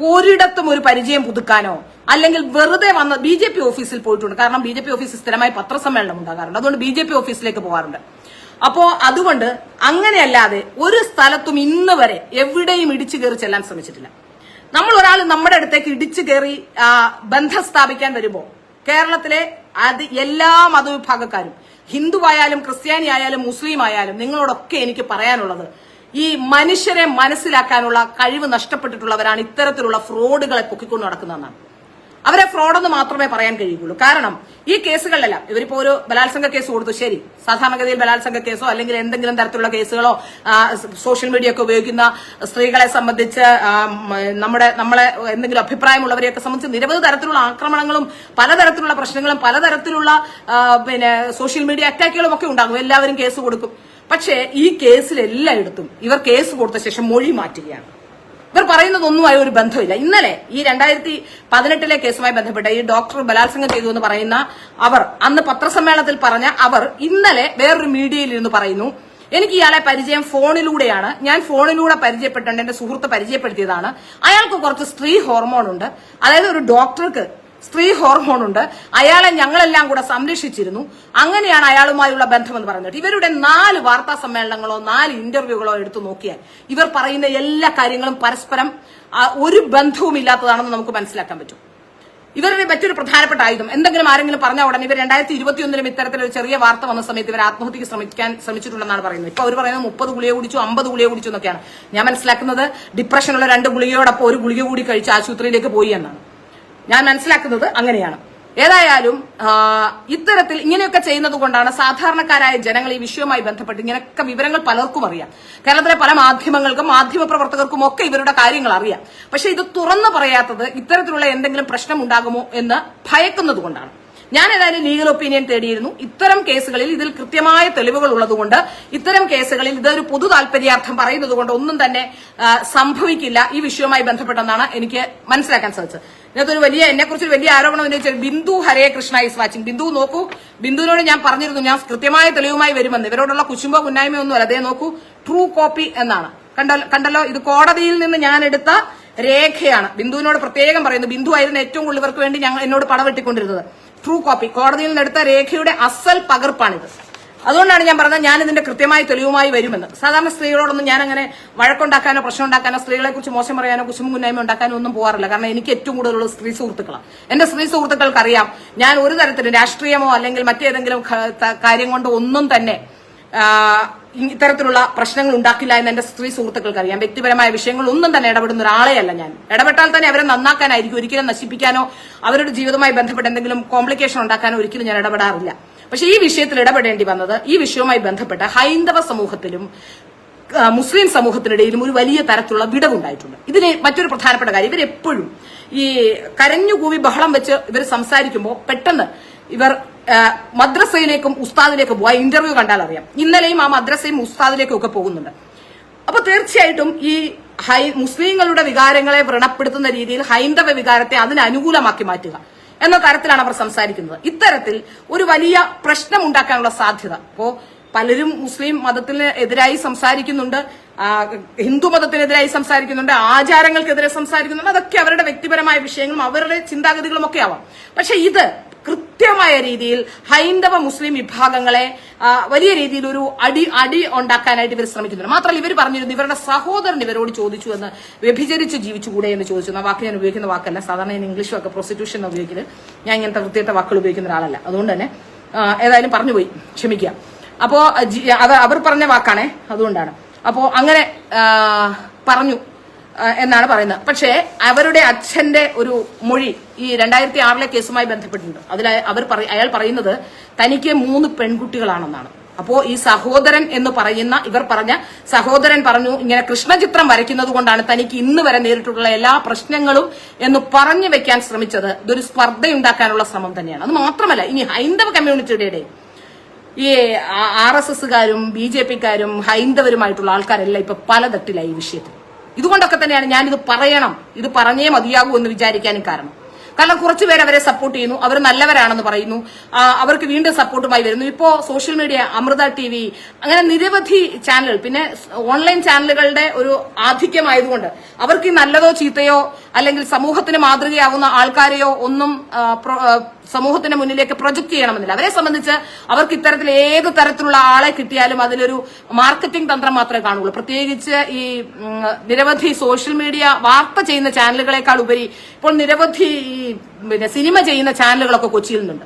ഒരിടത്തും ഒരു പരിചയം പുതുക്കാനോ അല്ലെങ്കിൽ വെറുതെ വന്ന BJP ഓഫീസിൽ പോയിട്ടുണ്ട്. കാരണം BJP ഓഫീസിൽ സ്ഥിരമായി പത്രസമ്മേളനം ഉണ്ടാകാറുണ്ട്, അതുകൊണ്ട് BJP ഓഫീസിലേക്ക് പോകാറുണ്ട്. അപ്പോ അതുകൊണ്ട് അങ്ങനെയല്ലാതെ ഒരു സ്ഥലത്തും ഇന്ന് വരെ എവിടെയും ഇടിച്ചു കയറി ചെല്ലാൻ ശ്രമിച്ചിട്ടില്ല. നമ്മൾ ഒരാൾ നമ്മുടെ അടുത്തേക്ക് ഇടിച്ചു കയറി ബന്ധം സ്ഥാപിക്കാൻ വരുമ്പോൾ കേരളത്തിലെ എല്ലാ മതവിഭാഗക്കാരും, ഹിന്ദുവായാലും ക്രിസ്ത്യാനി ആയാലും മുസ്ലിം ആയാലും, നിങ്ങളോടൊക്കെ എനിക്ക് പറയാനുള്ളത്, ഈ മനുഷ്യരെ മനസ്സിലാക്കാനുള്ള കഴിവ് നഷ്ടപ്പെട്ടിട്ടുള്ളവരാണ് ഇത്തരത്തിലുള്ള ഫ്രോഡുകളെ പൊക്കിക്കൊണ്ട് നടക്കുന്നതെന്നാണ്. അവരെ ഫ്രോഡെന്ന് മാത്രമേ പറയാൻ കഴിയുള്ളൂ. കാരണം ഈ കേസുകളിലെല്ലാം ഇവരിപ്പോ ഒരു ബലാത്സംഗ കേസ് കൊടുത്തു, ശരി, സാധാരണഗതിയിൽ ബലാത്സംഗ കേസോ അല്ലെങ്കിൽ എന്തെങ്കിലും തരത്തിലുള്ള കേസുകളോ സോഷ്യൽ മീഡിയ ഒക്കെ ഉപയോഗിക്കുന്ന സ്ത്രീകളെ സംബന്ധിച്ച് നമ്മളെ എന്തെങ്കിലും അഭിപ്രായമുള്ളവരെയൊക്കെ സംബന്ധിച്ച് നിരവധി തരത്തിലുള്ള ആക്രമണങ്ങളും പലതരത്തിലുള്ള പ്രശ്നങ്ങളും പലതരത്തിലുള്ള സോഷ്യൽ മീഡിയ അറ്റാക്കുകളും ഒക്കെ ഉണ്ടാകും. എല്ലാവരും കേസ് കൊടുക്കും. പക്ഷേ ഈ കേസിലെല്ലായിടത്തും ഇവർ കേസ് കൊടുത്ത ശേഷം മൊഴി മാറ്റുകയാണ്. ഇവർ പറയുന്നതൊന്നുമായി ഒരു ബന്ധമില്ല. ഇന്നലെ ഈ 2018 കേസുമായി ബന്ധപ്പെട്ട ഈ ഡോക്ടർ ബലാത്സംഗം ചെയ്തു എന്ന് പറയുന്ന അവർ അന്ന് പത്രസമ്മേളനത്തിൽ പറഞ്ഞ അവർ ഇന്നലെ വേറൊരു മീഡിയയിൽ ഇരുന്ന് പറയുന്നു, എനിക്ക് ഇയാളെ പരിചയം ഫോണിലൂടെയാണ്, ഞാൻ ഫോണിലൂടെ പരിചയപ്പെട്ടുണ്ട്, എന്റെ സുഹൃത്ത് പരിചയപ്പെടുത്തിയതാണ്, അയാൾക്ക് കുറച്ച് സ്ത്രീ ഹോർമോൺ ഉണ്ട്, അതായത് ഒരു ഡോക്ടർക്ക് സ്ത്രീ ഹോർമോൺ ഉണ്ട്, അയാളെ ഞങ്ങളെല്ലാം കൂടെ സംരക്ഷിച്ചിരുന്നു, അങ്ങനെയാണ് അയാളുമായുള്ള ബന്ധമെന്ന് പറഞ്ഞിട്ട് ഇവരുടെ 4 വാർത്താ സമ്മേളനങ്ങളോ 4 ഇന്റർവ്യൂകളോ എടുത്തു നോക്കിയാൽ ഇവർ പറയുന്ന എല്ലാ കാര്യങ്ങളും പരസ്പരം ഒരു ബന്ധവും ഇല്ലാത്തതാണെന്ന് നമുക്ക് മനസ്സിലാക്കാൻ പറ്റും. ഇവരുടെ മറ്റൊരു പ്രധാനപ്പെട്ട ആയുധം എന്തെങ്കിലും ആരെങ്കിലും പറഞ്ഞ ഉടനെ ഇവർ 2021 ഇത്തരത്തിലൊരു ചെറിയ വാർത്ത വന്ന സമയത്ത് ഇവർ ആത്മഹത്യക്ക് ശ്രമിച്ചിട്ടുണ്ടെന്നാണ് പറയുന്നത്. ഇപ്പൊ അവർ പറയുന്നത് 30 ഗുളിക കുടിച്ചു, 50 ഗുളിക കുടിച്ചു എന്നൊക്കെയാണ്. ഞാൻ മനസ്സിലാക്കുന്നത് ഡിപ്രഷനുള്ള 2 ഗുളികയോടൊപ്പം ഒരു ഗുളിക കൂടി കഴിച്ച് ആശുപത്രിയിലേക്ക് പോയി എന്നാണ് ഞാൻ മനസ്സിലാക്കുന്നത്. അങ്ങനെയാണ്. ഏതായാലും ഇത്തരത്തിൽ ഇങ്ങനെയൊക്കെ ചെയ്യുന്നത് കൊണ്ടാണ് സാധാരണക്കാരായ ജനങ്ങൾ ഈ വിഷയവുമായി ബന്ധപ്പെട്ട് ഇങ്ങനെയൊക്കെ വിവരങ്ങൾ പലർക്കും അറിയാം. കേരളത്തിലെ പല മാധ്യമങ്ങൾക്കും മാധ്യമപ്രവർത്തകർക്കും ഒക്കെ ഇവരുടെ കാര്യങ്ങൾ അറിയാം. പക്ഷെ ഇത് തുറന്നു പറയാത്തത് ഇത്തരത്തിലുള്ള എന്തെങ്കിലും പ്രശ്നം ഉണ്ടാകുമോ എന്ന് ഭയക്കുന്നത് കൊണ്ടാണ്. ഞാൻ ഏതായാലും ലീഗൽ ഒപ്പീനിയൻ തേടിയിരുന്നു. ഇത്തരം കേസുകളിൽ ഇതിൽ കൃത്യമായ തെളിവുകൾ ഉള്ളതുകൊണ്ട് ഇത്തരം കേസുകളിൽ ഇതൊരു പൊതു താല്പര്യാർത്ഥം പറയുന്നത് കൊണ്ട് ഒന്നും തന്നെ സംഭവിക്കില്ല ഈ വിഷയവുമായി ബന്ധപ്പെട്ടെന്നാണ് എനിക്ക് മനസ്സിലാക്കാൻ സാധിച്ചത്. ഇതിനകത്തൊരു എന്നെക്കുറിച്ചൊരു വലിയ ആരോപണം ഉന്നയിച്ചാൽ ബിന്ദു ഹരേ കൃഷ്ണ ഈസ് വാച്ചിങ്. ബിന്ദു നോക്കൂ, ബിന്ദുവിനോട് ഞാൻ പറഞ്ഞിരുന്നു ഞാൻ കൃത്യമായ തെളിവുമായി വരുമെന്ന്. ഇവരോടുള്ള കുശുമ്പോ കുന്നായ്മയൊന്നുമല്ല. അതേ നോക്കൂ, ട്രൂ കോപ്പി എന്നാണ്. കണ്ടല്ലോ, ഇത് കോടതിയിൽ നിന്ന് ഞാൻ എടുത്ത രേഖയാണ്. ബിന്ദുവിനോട് പ്രത്യേകം പറയുന്നു, ബിന്ദു ആയിരുന്നു ഏറ്റവും കൂടുതൽ ഇവർക്ക് വേണ്ടി എന്നോട് പടവെട്ടിക്കൊണ്ടിരുന്നത്. ട്രൂ കോപ്പി കോടതിയിൽ നിന്ന് എടുത്ത രേഖയുടെ അസൽ പകർപ്പാണിത്. അതുകൊണ്ടാണ് ഞാൻ പറഞ്ഞത് ഞാൻ ഇതിന്റെ കൃത്യമായ തെളിവുമായി വരുമെന്ന്. സാധാരണ സ്ത്രീകളോടൊന്നും ഞാൻ അങ്ങനെ വഴക്കുണ്ടാക്കാനോ പ്രശ്നം ഉണ്ടാക്കാനോ സ്ത്രീകളെ കുറിച്ച് മോശം പറയാനോ കുശും കുന്നായ്മ ഉണ്ടാക്കാനോ ഒന്നും പോകാറില്ല. കാരണം എനിക്ക് ഏറ്റവും കൂടുതലുള്ള സ്ത്രീ സുഹൃത്തുക്കളാണ്. എന്റെ സ്ത്രീ സുഹൃത്തുക്കൾക്കറിയാം ഞാൻ ഒരു തരത്തിലും രാഷ്ട്രീയമോ അല്ലെങ്കിൽ മറ്റേതെങ്കിലും കാര്യം കൊണ്ട് ഒന്നും തന്നെ ഇത്തരത്തിലുള്ള പ്രശ്നങ്ങൾ ഉണ്ടാക്കില്ല എന്ന് എന്റെ സ്ത്രീ സുഹൃത്തുക്കൾക്ക് അറിയാം. വ്യക്തിപരമായ വിഷയങ്ങൾ ഒന്നും തന്നെ ഇടപെടുന്ന ഒരാളെയല്ല ഞാൻ. ഇടപെട്ടാൽ തന്നെ അവരെ നന്നാക്കാനായിരിക്കും, ഒരിക്കലും നശിപ്പിക്കാനോ അവരുടെ ജീവിതവുമായി ബന്ധപ്പെട്ട് എന്തെങ്കിലും കോംപ്ലിക്കേഷൻ ഉണ്ടാക്കാനോ ഒരിക്കലും ഞാൻ ഇടപെടാറില്ല. പക്ഷെ ഈ വിഷയത്തിൽ ഇടപെടേണ്ടി വന്നത് ഈ വിഷയവുമായി ബന്ധപ്പെട്ട് ഹൈന്ദവ സമൂഹത്തിലും മുസ്ലിം സമൂഹത്തിനിടയിലും ഒരു വലിയ തരത്തിലുള്ള വിടവുണ്ടായിട്ടുണ്ട്. ഇതിന് മറ്റൊരു പ്രധാനപ്പെട്ട കാര്യം, ഇവരെപ്പോഴും ഈ കരഞ്ഞുകൂവി ബഹളം വെച്ച് ഇവർ സംസാരിക്കുമ്പോൾ പെട്ടെന്ന് ഇവർ മദ്രസയിലേക്കും ഉസ്താദിലേക്കും പോകും. ഇന്റർവ്യൂ കണ്ടാൽ അറിയാം. ഇന്നലെയും ആ മദ്രസയും ഉസ്താദിലേക്കും ഒക്കെ പോകുന്നുണ്ട്. അപ്പൊ തീർച്ചയായിട്ടും ഈ മുസ്ലിങ്ങളുടെ വികാരങ്ങളെ വ്രണപ്പെടുത്തുന്ന രീതിയിൽ ഹൈന്ദവ വികാരത്തെ അതിന് അനുകൂലമാക്കി മാറ്റുക എന്ന തരത്തിലാണ് അവർ സംസാരിക്കുന്നത്. ഇത്തരത്തിൽ ഒരു വലിയ പ്രശ്നം ഉണ്ടാക്കാനുള്ള സാധ്യത. അപ്പോ പലരും മുസ്ലിം മതത്തിന് എതിരായി സംസാരിക്കുന്നുണ്ട്, ഹിന്ദു മതത്തിനെതിരായി സംസാരിക്കുന്നുണ്ട്, ആചാരങ്ങൾക്കെതിരെ സംസാരിക്കുന്നുണ്ട്. അതൊക്കെ അവരുടെ വ്യക്തിപരമായ വിഷയങ്ങളും അവരുടെ ചിന്താഗതികളും ഒക്കെ ആവാം. പക്ഷെ ഇത് കൃത്യമായ രീതിയിൽ ഹൈന്ദവ മുസ്ലിം വിഭാഗങ്ങളെ വലിയ രീതിയിൽ ഒരു അടി ഉണ്ടാക്കാനായിട്ട് ഇവർ ശ്രമിക്കുന്നുണ്ട്. മാത്രമല്ല ഇവർ പറഞ്ഞിരുന്നു ഇവരുടെ സഹോദരൻ ഇവരോട് ചോദിച്ചു എന്ന്, വ്യഭിചരിച്ച് ജീവിച്ചുകൂടെ എന്ന് ചോദിച്ചു. ആ വാക്ക് ഞാൻ ഉപയോഗിക്കുന്ന വാക്കല്ല. സാധാരണ ഞാൻ ഇംഗ്ലീഷ് വാക്ക് പ്രോസ്റ്റിറ്റ്യൂഷൻ എന്ന് ഉപയോഗിക്കുന്നത്. ഞാൻ ഇങ്ങനത്തെ വൃത്തിയത്തെ വാക്കുകൾ ഉപയോഗിക്കുന്ന ഒരാളല്ല. അതുകൊണ്ട് തന്നെ ഏതായാലും പറഞ്ഞുപോയി, ക്ഷമിക്കുക. അപ്പോ അവർ പറഞ്ഞ വാക്കാണേ, അതുകൊണ്ടാണ്. അപ്പോ അങ്ങനെ പറഞ്ഞു എന്നാണ് പറയുന്നത്. പക്ഷേ അവരുടെ അച്ഛന്റെ ഒരു മൊഴി ഈ 2006 കേസുമായി ബന്ധപ്പെട്ടിട്ടുണ്ട്. അതിൽ അയാൾ പറയുന്നത് തനിക്ക് 3 പെൺകുട്ടികളാണെന്നാണ്. അപ്പോ ഈ സഹോദരൻ എന്ന് പറയുന്ന ഇവർ പറഞ്ഞ സഹോദരൻ പറഞ്ഞു ഇങ്ങനെ കൃഷ്ണചിത്രം വരയ്ക്കുന്നത് കൊണ്ടാണ് തനിക്ക് ഇന്ന് വരെ നേരിട്ടുള്ള എല്ലാ പ്രശ്നങ്ങളും എന്ന് പറഞ്ഞു വെക്കാൻ ശ്രമിച്ചത്. ഇതൊരു സ്പർദ്ധയുണ്ടാക്കാനുള്ള ശ്രമം തന്നെയാണ്. അത് മാത്രമല്ല ഇനി ഹൈന്ദവ കമ്മ്യൂണിറ്റിയുടെ ഈ RSSകാരും BJPക്കാരും ഹൈന്ദവരുമായിട്ടുള്ള ആൾക്കാരെല്ലാം ഇപ്പൊ പലതട്ടിലായി ഈ വിഷയത്തിൽ. ഇതുകൊണ്ടൊക്കെ തന്നെയാണ് ഞാനിത് പറയണം, ഇത് പറഞ്ഞേ മതിയാകൂ എന്ന് വിചാരിക്കാനും കാരണം കുറച്ചുപേർ അവരെ സപ്പോർട്ട് ചെയ്യുന്നു, അവർ നല്ലവരാണെന്ന് പറയുന്നു, അവർക്ക് വീണ്ടും സപ്പോർട്ടുമായി വരുന്നു. ഇപ്പോ സോഷ്യൽ മീഡിയ, അമൃത TV, അങ്ങനെ നിരവധി ചാനലുകൾ, പിന്നെ ഓൺലൈൻ ചാനലുകളുടെ ഒരു ആധിക്യമായതുകൊണ്ട് അവർക്ക് നല്ലതോ ചീത്തയോ അല്ലെങ്കിൽ സമൂഹത്തിന് മാതൃകയാവുന്ന ആൾക്കാരെയോ ഒന്നും സമൂഹത്തിന്റെ മുന്നിലേക്ക് പ്രൊജക്ട് ചെയ്യണമെന്നില്ല. അവരെ സംബന്ധിച്ച് അവർക്ക് ഇത്തരത്തിൽ ഏത് തരത്തിലുള്ള ആളെ കിട്ടിയാലും അതിലൊരു മാർക്കറ്റിംഗ് തന്ത്രം മാത്രമേ കാണുള്ളൂ. പ്രത്യേകിച്ച് ഈ നിരവധി സോഷ്യൽ മീഡിയ വാർത്ത ചെയ്യുന്ന ചാനലുകളെക്കാൾ ഉപരി ഇപ്പോൾ നിരവധി സിനിമ ചെയ്യുന്ന ചാനലുകളൊക്കെ കൊച്ചിയിൽ നിന്നുണ്ട്.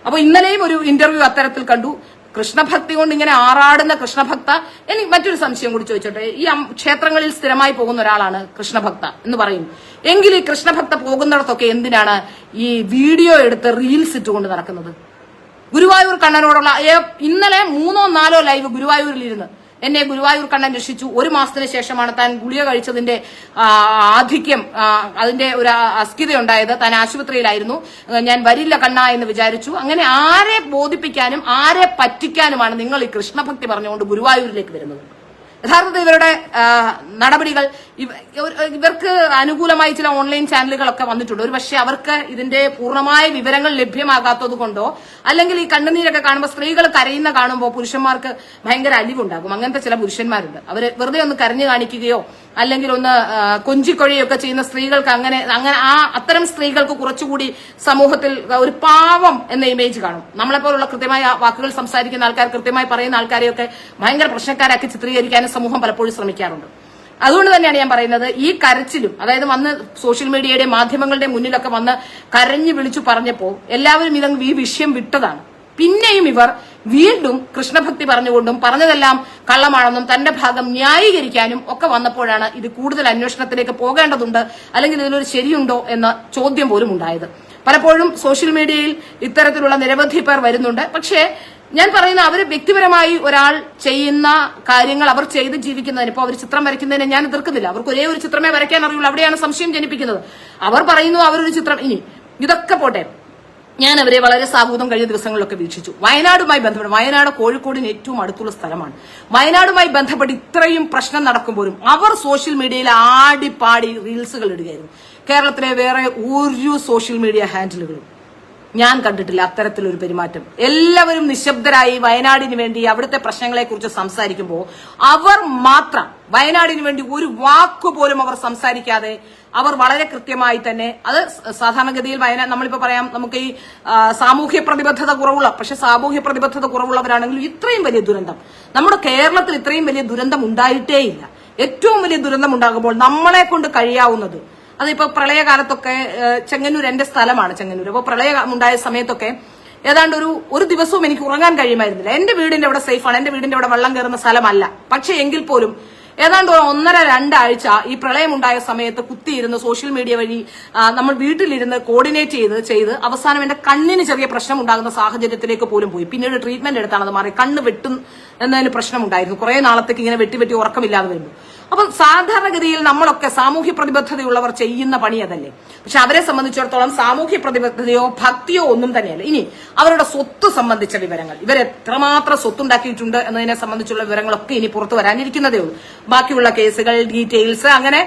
അപ്പൊ ഇന്നലെയും ഒരു ഇന്റർവ്യൂ അത്തരത്തിൽ കണ്ടു. കൃഷ്ണഭക്തി കൊണ്ട് ഇങ്ങനെ ആറാടുന്ന കൃഷ്ണഭക്ത. എനിക്ക് മറ്റൊരു സംശയം കൂടി ചോദിച്ചോട്ടെ. ഈ ക്ഷേത്രങ്ങളിൽ സ്ഥിരമായി പോകുന്ന ഒരാളാണ് കൃഷ്ണഭക്ത എന്ന് പറയും എങ്കിൽ ഈ കൃഷ്ണഭക്ത പോകുന്നിടത്തൊക്കെ എന്തിനാണ് ഈ വീഡിയോ എടുത്ത് റീൽസ് ഇട്ടുകൊണ്ട് നടക്കുന്നത്? ഗുരുവായൂർ കണ്ണനോടുള്ള ഇന്നലെ 3 or 4 ലൈവ് ഗുരുവായൂരിലിരുന്ന് എന്നെ ഗുരുവായൂർ കണ്ണൻ രക്ഷിച്ചു. 1 മാസത്തിന് ശേഷമാണ് താൻ ഗുളിക കഴിച്ചതിന്റെ ആധിക്യം, അതിന്റെ ഒരു അസ്ഥിത ഉണ്ടായത്. താൻ ആശുപത്രിയിലായിരുന്നു. ഞാൻ വരില്ല കണ്ണ എന്ന് വിചാരിച്ചു. അങ്ങനെ ആരെ ബോധിപ്പിക്കാനും ആരെ പറ്റിക്കാനുമാണ് നിങ്ങൾ ഈ കൃഷ്ണഭക്തി പറഞ്ഞുകൊണ്ട് ഗുരുവായൂരിലേക്ക് വരുന്നത്? യഥാർത്ഥത്തിൽ ഇവരുടെ നടപടികൾ, ഇവർക്ക് അനുകൂലമായി ചില ഓൺലൈൻ ചാനലുകളൊക്കെ വന്നിട്ടുണ്ട്. ഒരു പക്ഷേ അവർക്ക് ഇതിന്റെ പൂർണ്ണമായ വിവരങ്ങൾ ലഭ്യമാകാത്തത് കൊണ്ടോ, അല്ലെങ്കിൽ ഈ കണ്ണുനീരൊക്കെ കാണുമ്പോൾ സ്ത്രീകൾ കരയുന്ന കാണുമ്പോൾ പുരുഷന്മാർക്ക് ഭയങ്കര അലിവുണ്ടാകും. അങ്ങനത്തെ ചില പുരുഷന്മാരുണ്ട്. അവര് വെറുതെ ഒന്ന് കരഞ്ഞു കാണിക്കുകയോ അല്ലെങ്കിൽ ഒന്ന് കൊഞ്ചിക്കൊഴിയൊക്കെ ചെയ്യുന്ന സ്ത്രീകൾക്ക് അങ്ങനെ അത്തരം സ്ത്രീകൾക്ക് കുറച്ചുകൂടി സമൂഹത്തിൽ ഒരു പാവം എന്ന ഇമേജ് കാണും. നമ്മളെപ്പോലുള്ള കൃത്യമായ വാക്കുകൾ സംസാരിക്കുന്ന ആൾക്കാർ, കൃത്യമായി പറയുന്ന ആൾക്കാരെയൊക്കെ ഭയങ്കര പ്രശ്നക്കാരാക്കി ചിത്രീകരിക്കാനും സമൂഹം പലപ്പോഴും ശ്രമിക്കാറുണ്ട്. അതുകൊണ്ട് തന്നെയാണ് ഞാൻ പറയുന്നത്, ഈ കരച്ചിലും, അതായത് വന്ന് സോഷ്യൽ മീഡിയയുടെ മാധ്യമങ്ങളുടെ മുന്നിലൊക്കെ വന്ന് കരഞ്ഞു വിളിച്ചു പറഞ്ഞപ്പോൾ എല്ലാവരും ഈ വിഷയം വിട്ടതാണ്. പിന്നെയും ഇവർ വീണ്ടും കൃഷ്ണഭക്തി പറഞ്ഞുകൊണ്ടും പറഞ്ഞതെല്ലാം കള്ളമാണെന്നും തന്റെ ഭാഗം ന്യായീകരിക്കാനും ഒക്കെ വന്നപ്പോഴാണ് ഇത് കൂടുതൽ അന്വേഷണത്തിലേക്ക് പോകേണ്ടതുണ്ട്, അല്ലെങ്കിൽ ഇതിലൊരു ശരിയുണ്ടോ എന്ന ചോദ്യം പോലും ഉണ്ടായത്. പലപ്പോഴും സോഷ്യൽ മീഡിയയിൽ ഇത്തരത്തിലുള്ള നിരവധി പേർ വരുന്നുണ്ട്. പക്ഷേ ഞാൻ പറയുന്ന അവർ വ്യക്തിപരമായി ഒരാൾ ചെയ്യുന്ന കാര്യങ്ങൾ അവർ ചെയ്ത് ജീവിക്കുന്നതിന്, ഇപ്പോൾ അവർ ചിത്രം വരയ്ക്കുന്നതിനെ ഞാൻ എതിർക്കുന്നില്ല. അവർക്ക് ഒരേ ഒരു ചിത്രമേ വരയ്ക്കാൻ അറിയുള്ളൂ. അവിടെയാണ് സംശയം ജനിപ്പിക്കുന്നത്. അവർ പറയുന്നു അവരൊരു ചിത്രം. ഇനി ഇതൊക്കെ പോട്ടെ, ഞാൻ അവരെ വളരെ സാഹൂതം കഴിഞ്ഞ ദിവസങ്ങളിലൊക്കെ വീക്ഷിച്ചു. വയനാടുമായി ബന്ധപ്പെട്ട്, വയനാട് കോഴിക്കോടിന് ഏറ്റവും അടുത്തുള്ള സ്ഥലമാണ്. വയനാടുമായി ബന്ധപ്പെട്ട് ഇത്രയും പ്രശ്നം നടക്കുമ്പോഴും അവർ സോഷ്യൽ മീഡിയയിൽ ആടിപ്പാടി റീൽസുകൾ ഇടുകയായിരുന്നു. കേരളത്തിലെ വേറെ ഒരു സോഷ്യൽ മീഡിയ ഹാൻഡിലുകളും ഞാൻ കണ്ടിട്ടില്ല അത്തരത്തിലൊരു പെരുമാറ്റം. എല്ലാവരും നിശബ്ദരായി വയനാടിന് വേണ്ടി അവിടുത്തെ പ്രശ്നങ്ങളെ കുറിച്ച് സംസാരിക്കുമ്പോൾ അവർ മാത്രം വയനാടിന് വേണ്ടി ഒരു വാക്കുപോലും അവർ സംസാരിക്കാതെ അവർ വളരെ കൃത്യമായി തന്നെ, അത് സാധാരണഗതിയിൽ നമ്മളിപ്പോ പറയാം, നമുക്ക് ഈ സാമൂഹ്യ പ്രതിബദ്ധത കുറവുള്ള, പക്ഷെ സാമൂഹ്യ പ്രതിബദ്ധത കുറവുള്ളവരാണെങ്കിലും ഇത്രയും വലിയ ദുരന്തം നമ്മുടെ കേരളത്തിൽ ഇത്രയും വലിയ ദുരന്തം ഉണ്ടായിട്ടേയില്ല. ഏറ്റവും വലിയ ദുരന്തം ഉണ്ടാകുമ്പോൾ നമ്മളെ കൊണ്ട് കഴിയാവുന്നത്, അതിപ്പോ പ്രളയകാലത്തൊക്കെ ചെങ്ങന്നൂർ എന്റെ സ്ഥലമാണ് ചെങ്ങന്നൂർ. അപ്പോൾ പ്രളയം ഉണ്ടായ സമയത്തൊക്കെ ഏതാണ്ട് ഒരു ദിവസവും എനിക്ക് ഉറങ്ങാൻ കഴിയുമായിരുന്നില്ല. എന്റെ വീടിന്റെ അവിടെ സേഫാണ്, എന്റെ വീടിന്റെ അവിടെ വെള്ളം കയറുന്ന സ്ഥലമല്ല. പക്ഷെ എങ്കിൽ പോലും ഏതാണ്ട് 1.5-2 ആഴ്ച ഈ പ്രളയമുണ്ടായ സമയത്ത് കുത്തിയിരുന്ന് സോഷ്യൽ മീഡിയ വഴി നമ്മൾ വീട്ടിലിരുന്ന് കോർഡിനേറ്റ് ചെയ്ത് അവസാനം എന്റെ കണ്ണിന് ചെറിയ പ്രശ്നം ഉണ്ടാകുന്ന സാഹചര്യത്തിലേക്ക് പോലും പോയി. പിന്നീട് ട്രീറ്റ്മെന്റ് എടുത്താണ് അത് മാറി. കണ്ണ് വെട്ടും എന്നതിന് പ്രശ്നമുണ്ടായിരുന്നു. കുറെ നാളത്തേക്ക് ഇങ്ങനെ വെട്ടി ഉറക്കമില്ലാതെ വരുന്നു. അപ്പൊ സാധാരണഗതിയിൽ നമ്മളൊക്കെ സാമൂഹ്യ പ്രതിബദ്ധതയുള്ളവർ ചെയ്യുന്ന പണി അതല്ലേ. പക്ഷെ അവരെ സംബന്ധിച്ചിടത്തോളം സാമൂഹ്യ പ്രതിബദ്ധതയോ ഭക്തിയോ ഒന്നും തന്നെയല്ല. ഇനി അവരുടെ സ്വത്ത് സംബന്ധിച്ച വിവരങ്ങൾ, ഇവരെത്രമാത്രം സ്വത്തുണ്ടാക്കിയിട്ടുണ്ട് എന്നതിനെ സംബന്ധിച്ചുള്ള വിവരങ്ങളൊക്കെ ഇനി പുറത്തു വരാനിരിക്കുന്നതേ ഉള്ളൂ. ബാക്കിയുള്ള കേസുകൾ, ഡീറ്റെയിൽസ്, അങ്ങനെ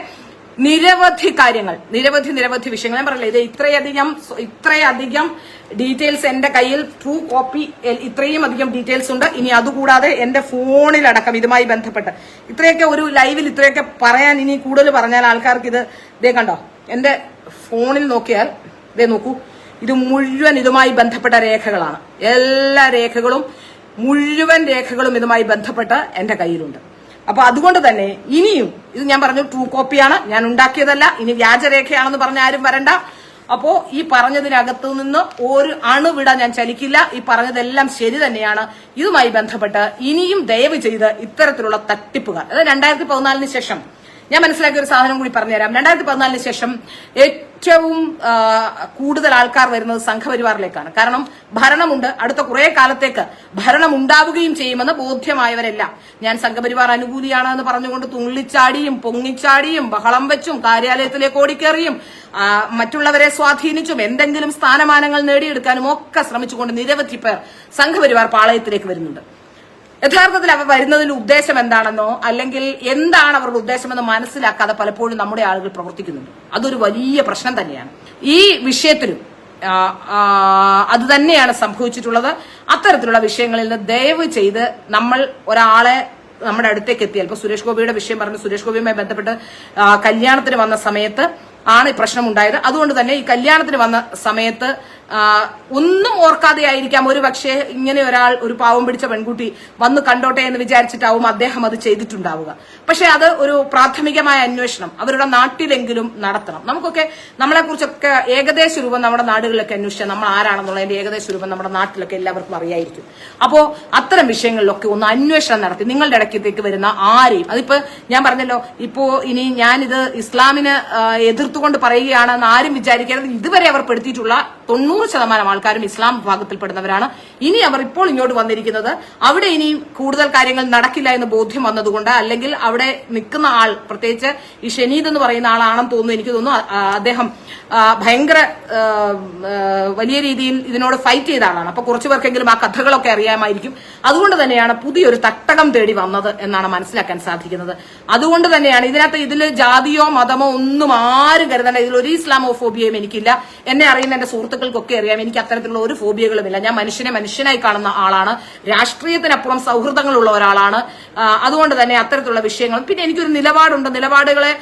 നിരവധി കാര്യങ്ങൾ, നിരവധി വിഷയങ്ങൾ. ഞാൻ പറയില്ല, ഇത് ഇത്രയധികം ഡീറ്റെയിൽസ് എന്റെ കയ്യിൽ ട്രൂ കോപ്പി, ഇത്രയും അധികം ഡീറ്റെയിൽസ് ഉണ്ട്. ഇനി അതുകൂടാതെ എന്റെ ഫോണിലടക്കം ഇതുമായി ബന്ധപ്പെട്ട് ഇത്രയൊക്കെ ഒരു ലൈവിൽ ഇത്രയൊക്കെ പറയാൻ, ഇനി കൂടുതൽ പറഞ്ഞാൽ ആൾക്കാർക്ക് ഇതേ കണ്ടോ, എന്റെ ഫോണിൽ നോക്കിയാൽ നോക്കൂ, ഇത് മുഴുവൻ ഇതുമായി ബന്ധപ്പെട്ട രേഖകളാണ്. എല്ലാ രേഖകളും, മുഴുവൻ രേഖകളും ഇതുമായി ബന്ധപ്പെട്ട് എന്റെ കയ്യിലുണ്ട്. അപ്പൊ അതുകൊണ്ട് തന്നെ ഇനിയും ഇത് ഞാൻ പറഞ്ഞു ട്രൂ കോപ്പിയാണ്, ഞാൻ ഉണ്ടാക്കിയതല്ല. ഇനി വ്യാജരേഖയാണെന്ന് പറഞ്ഞ ആരും വരണ്ട. അപ്പോ ഈ പറഞ്ഞതിനകത്തു നിന്ന് ഒരു അണുവിട ഞാൻ ചലിക്കില്ല. ഈ പറഞ്ഞതെല്ലാം ശരി തന്നെയാണ്. ഇതുമായി ബന്ധപ്പെട്ട് ഇനിയും ദയവ് ചെയ്ത് ഇത്തരത്തിലുള്ള തട്ടിപ്പുകാർ, അതായത് 2014 ശേഷം ഞാൻ മനസ്സിലാക്കിയ ഒരു സാധനം കൂടി പറഞ്ഞുതരാം. 2014 ശേഷം ഏറ്റവും കൂടുതൽ ആൾക്കാർ വരുന്നത് സംഘപരിവാറിലേക്കാണ്. കാരണം ഭരണമുണ്ട്, അടുത്ത കുറെ കാലത്തേക്ക് ഭരണം ഉണ്ടാവുകയും ചെയ്യുമെന്ന് ബോധ്യമായവരെല്ലാം ഞാൻ സംഘപരിവാർ അനുകൂലിയാണ് എന്ന് പറഞ്ഞുകൊണ്ട് തുള്ളിച്ചാടിയും പൊങ്ങിച്ചാടിയും ബഹളം വെച്ചും കാര്യാലയത്തിലേക്ക് ഓടിക്കേറിയും മറ്റുള്ളവരെ സ്വാധീനിച്ചും എന്തെങ്കിലും സ്ഥാനമാനങ്ങൾ നേടിയെടുക്കാനും ഒക്കെ ശ്രമിച്ചുകൊണ്ട് നിരവധി പേർ സംഘപരിവാർ പാളയത്തിലേക്ക് വരുന്നുണ്ട്. യഥാർത്ഥത്തിൽ അവർ വരുന്നതിന്റെ ഉദ്ദേശം എന്താണെന്നോ അല്ലെങ്കിൽ എന്താണ് അവരുടെ ഉദ്ദേശമെന്ന് മനസ്സിലാക്കാതെ പലപ്പോഴും നമ്മുടെ ആളുകൾ പ്രവർത്തിക്കുന്നുണ്ട്. അതൊരു വലിയ പ്രശ്നം തന്നെയാണ്. ഈ വിഷയത്തിലും അത് തന്നെയാണ് സംഭവിച്ചിട്ടുള്ളത്. അത്തരത്തിലുള്ള വിഷയങ്ങളിൽ നിന്ന് ദയവ് ചെയ്ത് നമ്മൾ ഒരാളെ നമ്മുടെ അടുത്തേക്ക് എത്തിയാൽ, ഇപ്പൊ സുരേഷ് ഗോപിയുടെ വിഷയം പറഞ്ഞു, സുരേഷ് ഗോപിയുമായി ബന്ധപ്പെട്ട് കല്യാണത്തിന് വന്ന സമയത്ത് ആണ് ഈ പ്രശ്നം ഉണ്ടായത്. അതുകൊണ്ട് തന്നെ ഈ കല്യാണത്തിന് വന്ന സമയത്ത് ഒന്നും ഓർക്കാതെ ആയിരിക്കാം ഒരു പക്ഷേ ഇങ്ങനെ ഒരാൾ, ഒരു പാവം പിടിച്ച പെൺകുട്ടി വന്ന് കണ്ടോട്ടെ എന്ന് വിചാരിച്ചിട്ടാവും അദ്ദേഹം അത് ചെയ്തിട്ടുണ്ടാവുക. പക്ഷെ അത് ഒരു പ്രാഥമികമായ അന്വേഷണം അവരുടെ നാട്ടിലെങ്കിലും നടത്തണം. നമുക്കൊക്കെ നമ്മളെക്കുറിച്ചൊക്കെ ഏകദേശ രൂപം നമ്മുടെ നാടുകളിലൊക്കെ അന്വേഷിച്ചാൽ നമ്മൾ ആരാണെന്നുള്ളതിന്റെ ഏകദേശ രൂപം നമ്മുടെ നാട്ടിലൊക്കെ എല്ലാവർക്കും അറിയായിരിക്കും. അപ്പോ അത്തരം വിഷയങ്ങളിലൊക്കെ ഒന്ന് അന്വേഷണം നടത്തി നിങ്ങളുടെ ഇടയ്ക്കത്തേക്ക് വരുന്ന ആരെയും, അതിപ്പോ ഞാൻ പറഞ്ഞല്ലോ, ഇപ്പോ ഇനി ഞാനിത് ഇസ്ലാമിന് എതിർത്തുകൊണ്ട് പറയുകയാണെന്ന് ആരും വിചാരിക്കരുത്. ഇതുവരെ അവർ പെടുത്തിയിട്ടുള്ള 90% ആൾക്കാരും ഇസ്ലാം വിഭാഗത്തിൽപ്പെടുന്നവരാണ്. ഇനി അവർ ഇപ്പോൾ ഇങ്ങോട്ട് വന്നിരിക്കുന്നത് അവിടെ ഇനി കൂടുതൽ കാര്യങ്ങൾ നടക്കില്ല എന്ന് ബോധ്യം വന്നതുകൊണ്ട്, അല്ലെങ്കിൽ അവിടെ നിൽക്കുന്ന ആൾ, പ്രത്യേകിച്ച് ഈ ഷനീദ് എന്ന് പറയുന്ന ആളാണെന്ന് തോന്നുന്നു, എനിക്ക് തോന്നുന്നു അദ്ദേഹം ഭയങ്കര വലിയ രീതിയിൽ ഇതിനോട് ഫൈറ്റ് ചെയ്ത ആളാണ്. അപ്പൊ കുറച്ചു പേർക്കെങ്കിലും ആ കഥകളൊക്കെ അറിയാമായിരിക്കും. അതുകൊണ്ട് തന്നെയാണ് പുതിയൊരു തട്ടകം തേടി വന്നത് എന്നാണ് മനസ്സിലാക്കാൻ സാധിക്കുന്നത്. അതുകൊണ്ട് തന്നെയാണ് ഇതിൽ ജാതിയോ മതമോ ഒന്നും ആരും കരുതേണ്ട. ഇതിലൊരു ഇസ്ലാമോഫോബിയയും എനിക്കില്ല. എന്നെ അറിയുന്ന എന്റെ സുഹൃത്തുക്കൾക്കൊക്കെ അറിയാം, എനിക്ക് അത്തരത്തിലുള്ള ഒരു ഫോബിയകളുമില്ല. ഞാൻ മനുഷ്യനെ മനുഷ്യനായി കാണുന്ന ആളാണ്, രാഷ്ട്രീയത്തിനപ്പുറം സൗഹൃദങ്ങളുള്ള ഒരാളാണ്. അതുകൊണ്ട് തന്നെ അത്തരത്തിലുള്ള വിഷയങ്ങൾ, പിന്നെ എനിക്കൊരു നിലപാടുണ്ട്, നിലപാടുകളെ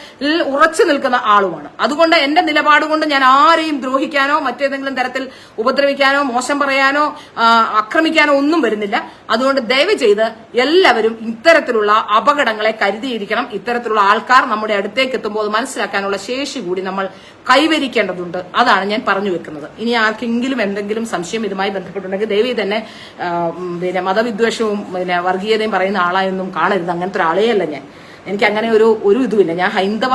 ഉറച്ചു നിൽക്കുന്ന ആളുമാണ്. അതുകൊണ്ട് എന്റെ നിലപാട് കൊണ്ട് ഞാൻ ആരെയും ദ്രോഹിക്കാനോ മറ്റേതെങ്കിലും തരത്തിൽ ഉപദ്രവിക്കാനോ മോശം പറയാനോ ആക്രമിക്കാനോ ഒന്നും വരുന്നില്ല. അതുകൊണ്ട് ദയവ് ചെയ്ത് എല്ലാവരും ഇത്തരത്തിലുള്ള അപകടങ്ങളെ കരുതിയിരിക്കണം. ഇത്തരത്തിലുള്ള ആൾക്കാർ നമ്മുടെ അടുത്തേക്ക് എത്തുമ്പോൾ അത് മനസ്സിലാക്കാനുള്ള ശേഷി കൂടി നമ്മൾ കൈവരിക്കേണ്ടതുണ്ട്. അതാണ് ഞാൻ പറഞ്ഞു വെക്കുന്നത്. ഇനി ആർക്കെങ്കിലും എന്തെങ്കിലും സംശയം ഇതുമായി ബന്ധപ്പെട്ടുണ്ടെങ്കിൽ ദയവ് തന്നെ പിന്നെ മതവിദ്വേഷവും പിന്നെ വർഗീയതയും പറയുന്ന ആളായൊന്നും കാണരുത്. അങ്ങനത്തെ ഒരാളെയല്ല ഞാൻ. എനിക്ക് അങ്ങനെ ഒരു ഇതുമില്ല. ഞാൻ ഹൈന്ദവ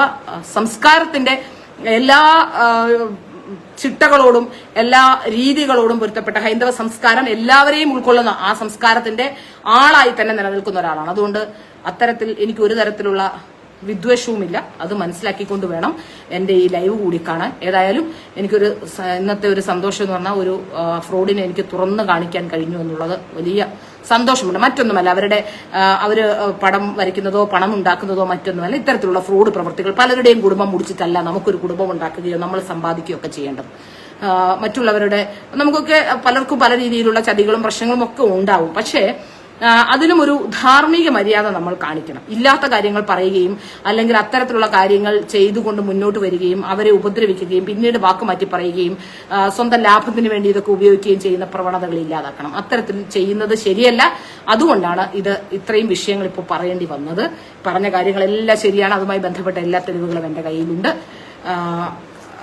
സംസ്കാരത്തിന്റെ എല്ലാ ചിട്ടകളോടും എല്ലാ രീതികളോടും പൊരുത്തപ്പെട്ട ഹൈന്ദവ സംസ്കാരം എല്ലാവരെയും ഉൾക്കൊള്ളുന്ന ആ സംസ്കാരത്തിന്റെ ആളായി തന്നെ നിലനിൽക്കുന്ന ഒരാളാണ്. അതുകൊണ്ട് അത്തരത്തിൽ എനിക്ക് ഒരു തരത്തിലുള്ള വിദ്വേഷവുമില്ല. അത് മനസ്സിലാക്കിക്കൊണ്ട് വേണം എന്റെ ഈ ലൈവ് കൂടി കാണാൻ. ഏതായാലും എനിക്കൊരു ഇന്നത്തെ ഒരു സന്തോഷം എന്ന് പറഞ്ഞാൽ ഒരു ഫ്രോഡിനെ എനിക്ക് തുറന്നു കാണിക്കാൻ കഴിഞ്ഞു എന്നുള്ളത് വലിയ സന്തോഷമുണ്ട്. മറ്റൊന്നുമല്ല, അവര് പടം വരയ്ക്കുന്നതോ പണം ഉണ്ടാക്കുന്നതോ മറ്റൊന്നുമല്ല. ഇത്തരത്തിലുള്ള ഫ്രോഡ് പ്രവൃത്തികൾ പലരുടെയും കുടുംബം മുടിച്ചിട്ടല്ല നമുക്കൊരു കുടുംബം ഉണ്ടാക്കുകയോ നമ്മൾ സമ്പാദിക്കുകയോ ഒക്കെ ചെയ്യേണ്ടത്. മറ്റുള്ളവരുടെ നമുക്കൊക്കെ പലർക്കും പല രീതിയിലുള്ള ചതികളും പ്രശ്നങ്ങളും ഒക്കെ ഉണ്ടാവും. പക്ഷേ അതിലും ഒരു ധാർമ്മിക മര്യാദ നമ്മൾ കാണിക്കണം. ഇല്ലാത്ത കാര്യങ്ങൾ പറയുകയും അല്ലെങ്കിൽ അത്തരത്തിലുള്ള കാര്യങ്ങൾ ചെയ്തുകൊണ്ട് മുന്നോട്ട് വരികയും അവരെ ഉപദ്രവിക്കുകയും പിന്നീട് വാക്ക് മാറ്റി പറയുകയും സ്വന്തം ലാഭത്തിന് വേണ്ടി ഇതൊക്കെ ഉപയോഗിക്കുകയും ചെയ്യുന്ന പ്രവണതകൾ ഇല്ലാതാക്കണം. അത്തരത്തിൽ ചെയ്യുന്നത് ശരിയല്ല. അതുകൊണ്ടാണ് ഇത്രയും വിഷയങ്ങൾ ഇപ്പോൾ പറയേണ്ടി വന്നത്. പറഞ്ഞ കാര്യങ്ങളെല്ലാം ശരിയാണ്. അതുമായി ബന്ധപ്പെട്ട എല്ലാ തെളിവുകളും എന്റെ കയ്യിലുണ്ട്.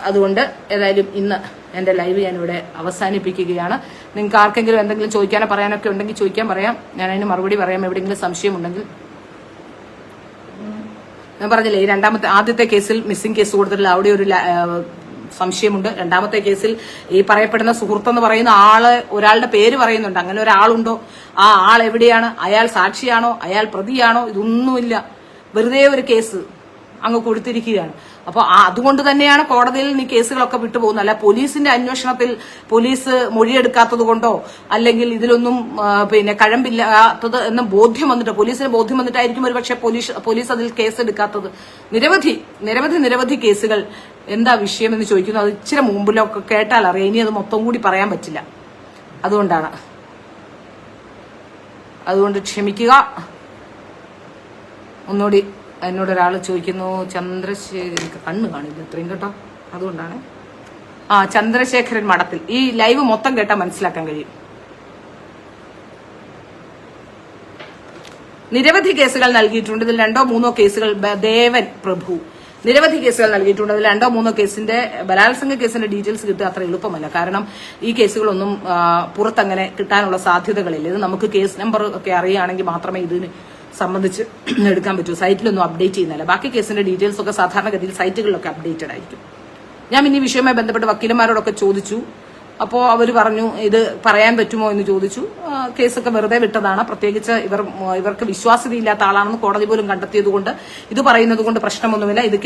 അതുകൊണ്ട് ഏതായാലും ഇന്ന് എന്റെ ലൈവ് ഞാനിവിടെ അവസാനിപ്പിക്കുകയാണ്. നിങ്ങൾക്ക് ആർക്കെങ്കിലും എന്തെങ്കിലും ചോദിക്കാനോ പറയാനൊക്കെ ഉണ്ടെങ്കിൽ ചോദിക്കാൻ പറയാം. ഞാൻ അതിന് മറുപടി പറയാം. എവിടെയെങ്കിലും സംശയമുണ്ടെങ്കിൽ. ഞാൻ പറഞ്ഞില്ലേ, ഈ ആദ്യത്തെ കേസിൽ മിസ്സിംഗ് കേസ് കൊടുത്തിട്ടില്ല, അവിടെ ഒരു സംശയമുണ്ട്. രണ്ടാമത്തെ കേസിൽ ഈ പറയപ്പെടുന്ന സുഹൃത്തെന്ന് പറയുന്ന ഒരാളുടെ പേര് പറയുന്നുണ്ട്. അങ്ങനെ ഒരാളുണ്ടോ? ആ ആൾ എവിടെയാണ്? അയാൾ സാക്ഷിയാണോ? അയാൾ പ്രതിയാണോ? ഇതൊന്നുമില്ല. വെറുതെ ഒരു കേസ് അങ്ങ് കൊടുത്തിരിക്കുകയാണ്. അപ്പൊ അതുകൊണ്ട് തന്നെയാണ് കോടതിയിൽ ഈ കേസുകളൊക്കെ വിട്ടുപോകുന്നത്. അല്ല പോലീസിന്റെ അന്വേഷണത്തിൽ പോലീസ് മൊഴിയെടുക്കാത്തത് കൊണ്ടോ അല്ലെങ്കിൽ ഇതിലൊന്നും പിന്നെ കഴമ്പില്ലാത്തത് എന്ന് ബോധ്യം വന്നിട്ട്, പോലീസിന് ബോധ്യം വന്നിട്ടായിരിക്കും ഒരു പക്ഷേ പോലീസ് അതിൽ കേസ് എടുക്കാത്തത്. നിരവധി കേസുകൾ. എന്താ വിഷയം എന്ന് ചോദിക്കുന്നു. അത് ഇച്ചിരി മുമ്പിലൊക്കെ കേട്ടാൽ അറിയാം. ഇനി അത് മൊത്തം കൂടി പറയാൻ പറ്റില്ല. അതുകൊണ്ട് ക്ഷമിക്കുക. ഒന്നുകൂടി എന്നോടൊരാൾ ചോദിക്കുന്നു, ചന്ദ്രശേഖരൻ കണ്ണ് കാണില്ല ഇത്രയും കേട്ടോ, അതുകൊണ്ടാണ്. ചന്ദ്രശേഖരൻ മഠത്തിൽ. ഈ ലൈവ് മൊത്തം കേട്ടാൽ മനസ്സിലാക്കാൻ കഴിയും. നിരവധി കേസുകൾ നൽകിയിട്ടുണ്ട്. ഇതിൽ 2-3 കേസുകൾ ദേവൻ പ്രഭു നിരവധി കേസുകൾ നൽകിയിട്ടുണ്ട്. അതിൽ 2-3 കേസിന്റെ ബലാത്സംഗ കേസിന്റെ ഡീറ്റെയിൽസ് കിട്ടുക അത്ര എളുപ്പമല്ല. കാരണം ഈ കേസുകളൊന്നും പുറത്തങ്ങനെ കിട്ടാനുള്ള സാധ്യതകളില്ല. ഇത് നമുക്ക് കേസ് നമ്പർ ഒക്കെ അറിയുകയാണെങ്കിൽ മാത്രമേ ഇതിന് സംബന്ധിച്ച് എടുക്കാൻ പറ്റൂ. സൈറ്റിലൊന്നും അപ്ഡേറ്റ് ചെയ്യുന്നില്ല. ബാക്കി കേസിന്റെ ഡീറ്റെയിൽസ് ഒക്കെ സാധാരണഗതിയിൽ സൈറ്റുകളിലൊക്കെ അപ്ഡേറ്റഡ് ആയിരിക്കും. ഞാൻ ഇനി വിഷയവുമായി ബന്ധപ്പെട്ട് വക്കീലന്മാരോടൊക്കെ ചോദിച്ചു. അപ്പോൾ അവർ പറഞ്ഞു ഇത് പറയാൻ പറ്റുമോ എന്ന് ചോദിച്ചു. കേസൊക്കെ വെറുതെ വിട്ടതാണ്. പ്രത്യേകിച്ച് ഇവർക്ക് വിശ്വാസ്യതയില്ലാത്ത ആളാണെന്ന് കോടതി പോലും കണ്ടെത്തിയതുകൊണ്ട് ഇത് പറയുന്നത് കൊണ്ട് പ്രശ്നമൊന്നുമില്ല. ഇത്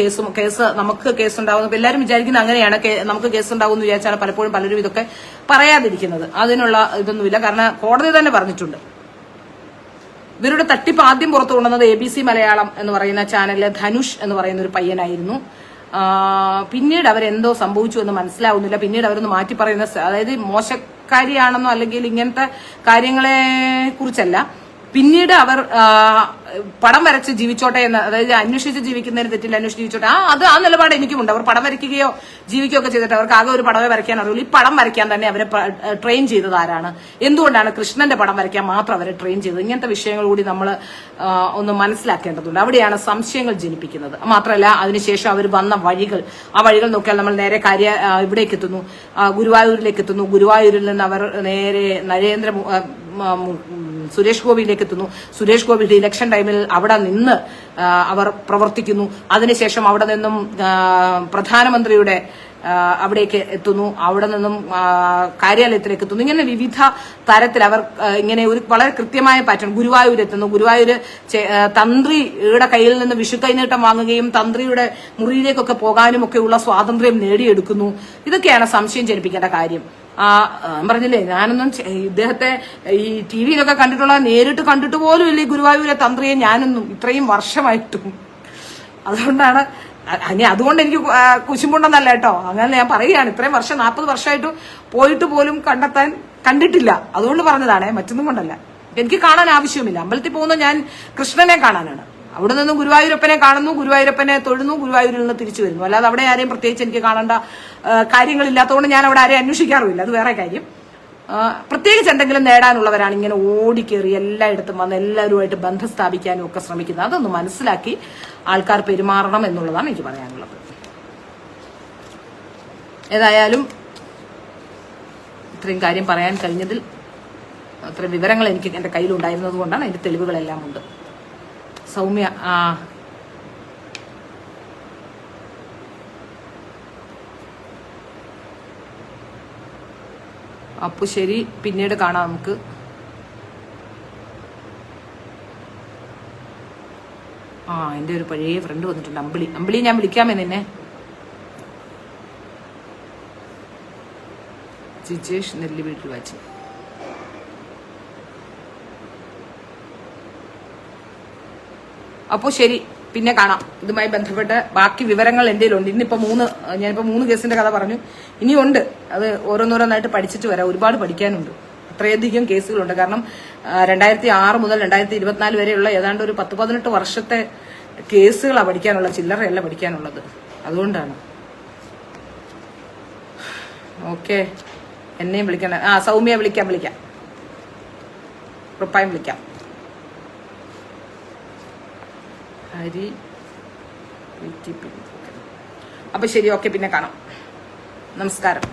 നമുക്ക് കേസുണ്ടാവുന്ന എല്ലാവരും വിചാരിക്കുന്നത് അങ്ങനെയാണ്. നമുക്ക് കേസുണ്ടാവും എന്ന് വിചാരിച്ചാണ് പലപ്പോഴും പലരും ഇതൊക്കെ പറയാതിരിക്കുന്നത്. അതിനുള്ള ഇതൊന്നുമില്ല. കാരണം കോടതി തന്നെ പറഞ്ഞിട്ടുണ്ട്. ഇവരുടെ തട്ടിപ്പ് ആദ്യം പുറത്തു കൊണ്ടുവന്നത് ABC മലയാളം എന്ന് പറയുന്ന ചാനലിലെ ധനുഷ് എന്ന് പറയുന്ന ഒരു പയ്യനായിരുന്നു. പിന്നീട് അവരെന്തോ സംഭവിച്ചു എന്ന് മനസ്സിലാവുന്നില്ല. പിന്നീട് അവരൊന്ന് മാറ്റി പറയുന്ന, അതായത് മോശക്കാരിയാണെന്നോ അല്ലെങ്കിൽ ഇങ്ങനത്തെ കാര്യങ്ങളെ കുറിച്ചല്ല, പിന്നീട് അവർ പടം വരച്ച് ജീവിച്ചോട്ടെ എന്ന്, അതായത് അന്വേഷിച്ച് ജീവിക്കുന്നതിന് തെറ്റില്ല, അന്വേഷിച്ച് ജീവിച്ചോട്ടെ, ആ നിലപാട് എനിക്കുമുണ്ട്. അവർ പടം വരയ്ക്കുകയോ ജീവിക്കുകയോ ഒക്കെ ചെയ്തിട്ട് അവർക്ക് ആകെ ഒരു പടമേ വരയ്ക്കാൻ അറിയുള്ളൂ. ഈ പടം വരയ്ക്കാൻ തന്നെ അവരെ ട്രെയിൻ ചെയ്തത് ആരാണ്? എന്തുകൊണ്ടാണ് കൃഷ്ണന്റെ പടം വരയ്ക്കാൻ മാത്രം അവരെ ട്രെയിൻ ചെയ്തത്? ഇങ്ങനത്തെ വിഷയങ്ങൾ കൂടി നമ്മൾ ഒന്ന് മനസ്സിലാക്കേണ്ടതുണ്ട്. അവിടെയാണ് സംശയങ്ങൾ ജനിപ്പിക്കുന്നത്. മാത്രമല്ല അതിനുശേഷം അവർ വന്ന വഴികൾ, ആ വഴികൾ നോക്കിയാൽ നമ്മൾ നേരെ ഇവിടേക്ക് എത്തുന്നു, ഗുരുവായൂരിലേക്ക് എത്തുന്നു. ഗുരുവായൂരിൽ നിന്ന് അവർ നേരെ സുരേഷ് ഗോപിയിലേക്ക് എത്തുന്നു. സുരേഷ് ഗോപിയുടെ ഇലക്ഷൻ ടൈമിൽ അവിടെ നിന്ന് അവർ പ്രവർത്തിക്കുന്നു. അതിനുശേഷം അവിടെ നിന്നും പ്രധാനമന്ത്രിയുടെ അവിടേക്ക് എത്തുന്നു, അവിടെ നിന്നും കാര്യാലയത്തിലേക്ക് എത്തുന്നു. ഇങ്ങനെ വിവിധ തരത്തിൽ അവർ ഇങ്ങനെ ഒരു വളരെ കൃത്യമായ പാറ്റേൺ. ഗുരുവായൂർ എത്തുന്നു. ഗുരുവായൂര് തന്ത്രിയുടെ കയ്യിൽ നിന്ന് വിഷു കൈനീട്ടം വാങ്ങുകയും തന്ത്രിയുടെ മുറിയിലേക്കൊക്കെ പോകാനും ഒക്കെയുള്ള സ്വാതന്ത്ര്യം നേടിയെടുക്കുന്നു. ഇതൊക്കെയാണ് സംശയം ജനിപ്പിക്കേണ്ട കാര്യം. പറഞ്ഞില്ലേ, ഞാനൊന്നും ഇദ്ദേഹത്തെ ഈ ടിവിയിലൊക്കെ കണ്ടിട്ടുള്ള, നേരിട്ട് കണ്ടിട്ട് പോലും ഇല്ല ഈ ഗുരുവായൂരെ തന്ത്രിയെ ഞാനൊന്നും ഇത്രയും വർഷമായിട്ടും. അതുകൊണ്ടാണ് അതുകൊണ്ട് എനിക്ക് കുശുമ്പുണ്ടെന്നല്ല കേട്ടോ, അങ്ങനെ ഞാൻ പറയുകയാണ്. ഇത്രയും വർഷം 40 വർഷമായിട്ട് പോയിട്ട് പോലും കണ്ടിട്ടില്ല. അതുകൊണ്ട് പറഞ്ഞതാണേ, മറ്റൊന്നും കൊണ്ടല്ല. എനിക്ക് കാണാൻ ആവശ്യവുമില്ല. അമ്പലത്തിൽ പോകുന്ന ഞാൻ കൃഷ്ണനെ കാണാനാണ്. അവിടെ നിന്ന് ഗുരുവായൂരപ്പനെ കാണുന്നു, ഗുരുവായൂരപ്പനെ തൊഴുന്നു, ഗുരുവായൂരിൽ നിന്ന് തിരിച്ചു വരുന്നു. അല്ലാതെ അവിടെ ആരെയും പ്രത്യേകിച്ച് എനിക്ക് കാണേണ്ട കാര്യങ്ങളില്ലാത്തതുകൊണ്ട് ഞാൻ അവിടെ ആരെയും അന്വേഷിക്കാറുമില്ല. അത് വേറെ കാര്യം. പ്രത്യേകിച്ച് എന്തെങ്കിലും നേടാനുള്ളവരാണ് ഇങ്ങനെ ഓടിക്കേറി എല്ലായിടത്തും വന്ന് എല്ലാവരുമായിട്ട് ബന്ധം സ്ഥാപിക്കാനും ഒക്കെ ശ്രമിക്കുന്നത്. അതൊന്ന് മനസ്സിലാക്കി ആൾക്കാർ പെരുമാറണം എന്നുള്ളതാണ് എനിക്ക് പറയാനുള്ളത്. ഏതായാലും ഇത്രയും കാര്യം പറയാൻ കഴിഞ്ഞതിൽ, അത്രയും വിവരങ്ങൾ എനിക്ക് എൻ്റെ കയ്യിലുണ്ടായിരുന്നത് കൊണ്ടാണ്. അതിന്റെ തെളിവുകളെല്ലാം ഉണ്ട്. സൗമ്യ അപ്പു ശരി, പിന്നീട് കാണാം നമുക്ക്. എൻ്റെ ഒരു പഴയ ഫ്രണ്ട് വന്നിട്ടുണ്ട്, അമ്പിളി. ഞാൻ വിളിക്കാമേ നിന്നെ. ജിജേഷ് നെല്ലി വീട്ടിൽ വാച്ച്. അപ്പോൾ ശരി, പിന്നെ കാണാം. ഇതുമായി ബന്ധപ്പെട്ട് ബാക്കി വിവരങ്ങൾ എൻ്റെ കയ്യിലുണ്ട്. ഞാനിപ്പോ 3 കേസിന്റെ കഥ പറഞ്ഞു. ഇനിയുണ്ട്. അത് ഓരോന്നോരോന്നായിട്ട് പഠിച്ചിട്ട് വരാം. ഒരുപാട് പഠിക്കാനുണ്ട്. അത്രയധികം കേസുകളുണ്ട്. കാരണം 2006 മുതൽ 2024 വരെയുള്ള ഏതാണ്ട് ഒരു 10-18 വർഷത്തെ കേസുകളാണ് പഠിക്കാനുള്ള, ചില്ലറയല്ല പഠിക്കാനുള്ളത്. അതുകൊണ്ടാണ്. ഓക്കെ, എന്നെയും വിളിക്കണം. സൗമ്യ വിളിക്കാം, ഉറപ്പായും വിളിക്കാം. അപ്പൊ ശരി, ഓക്കെ, പിന്നെ കാണാം. നമസ്കാരം.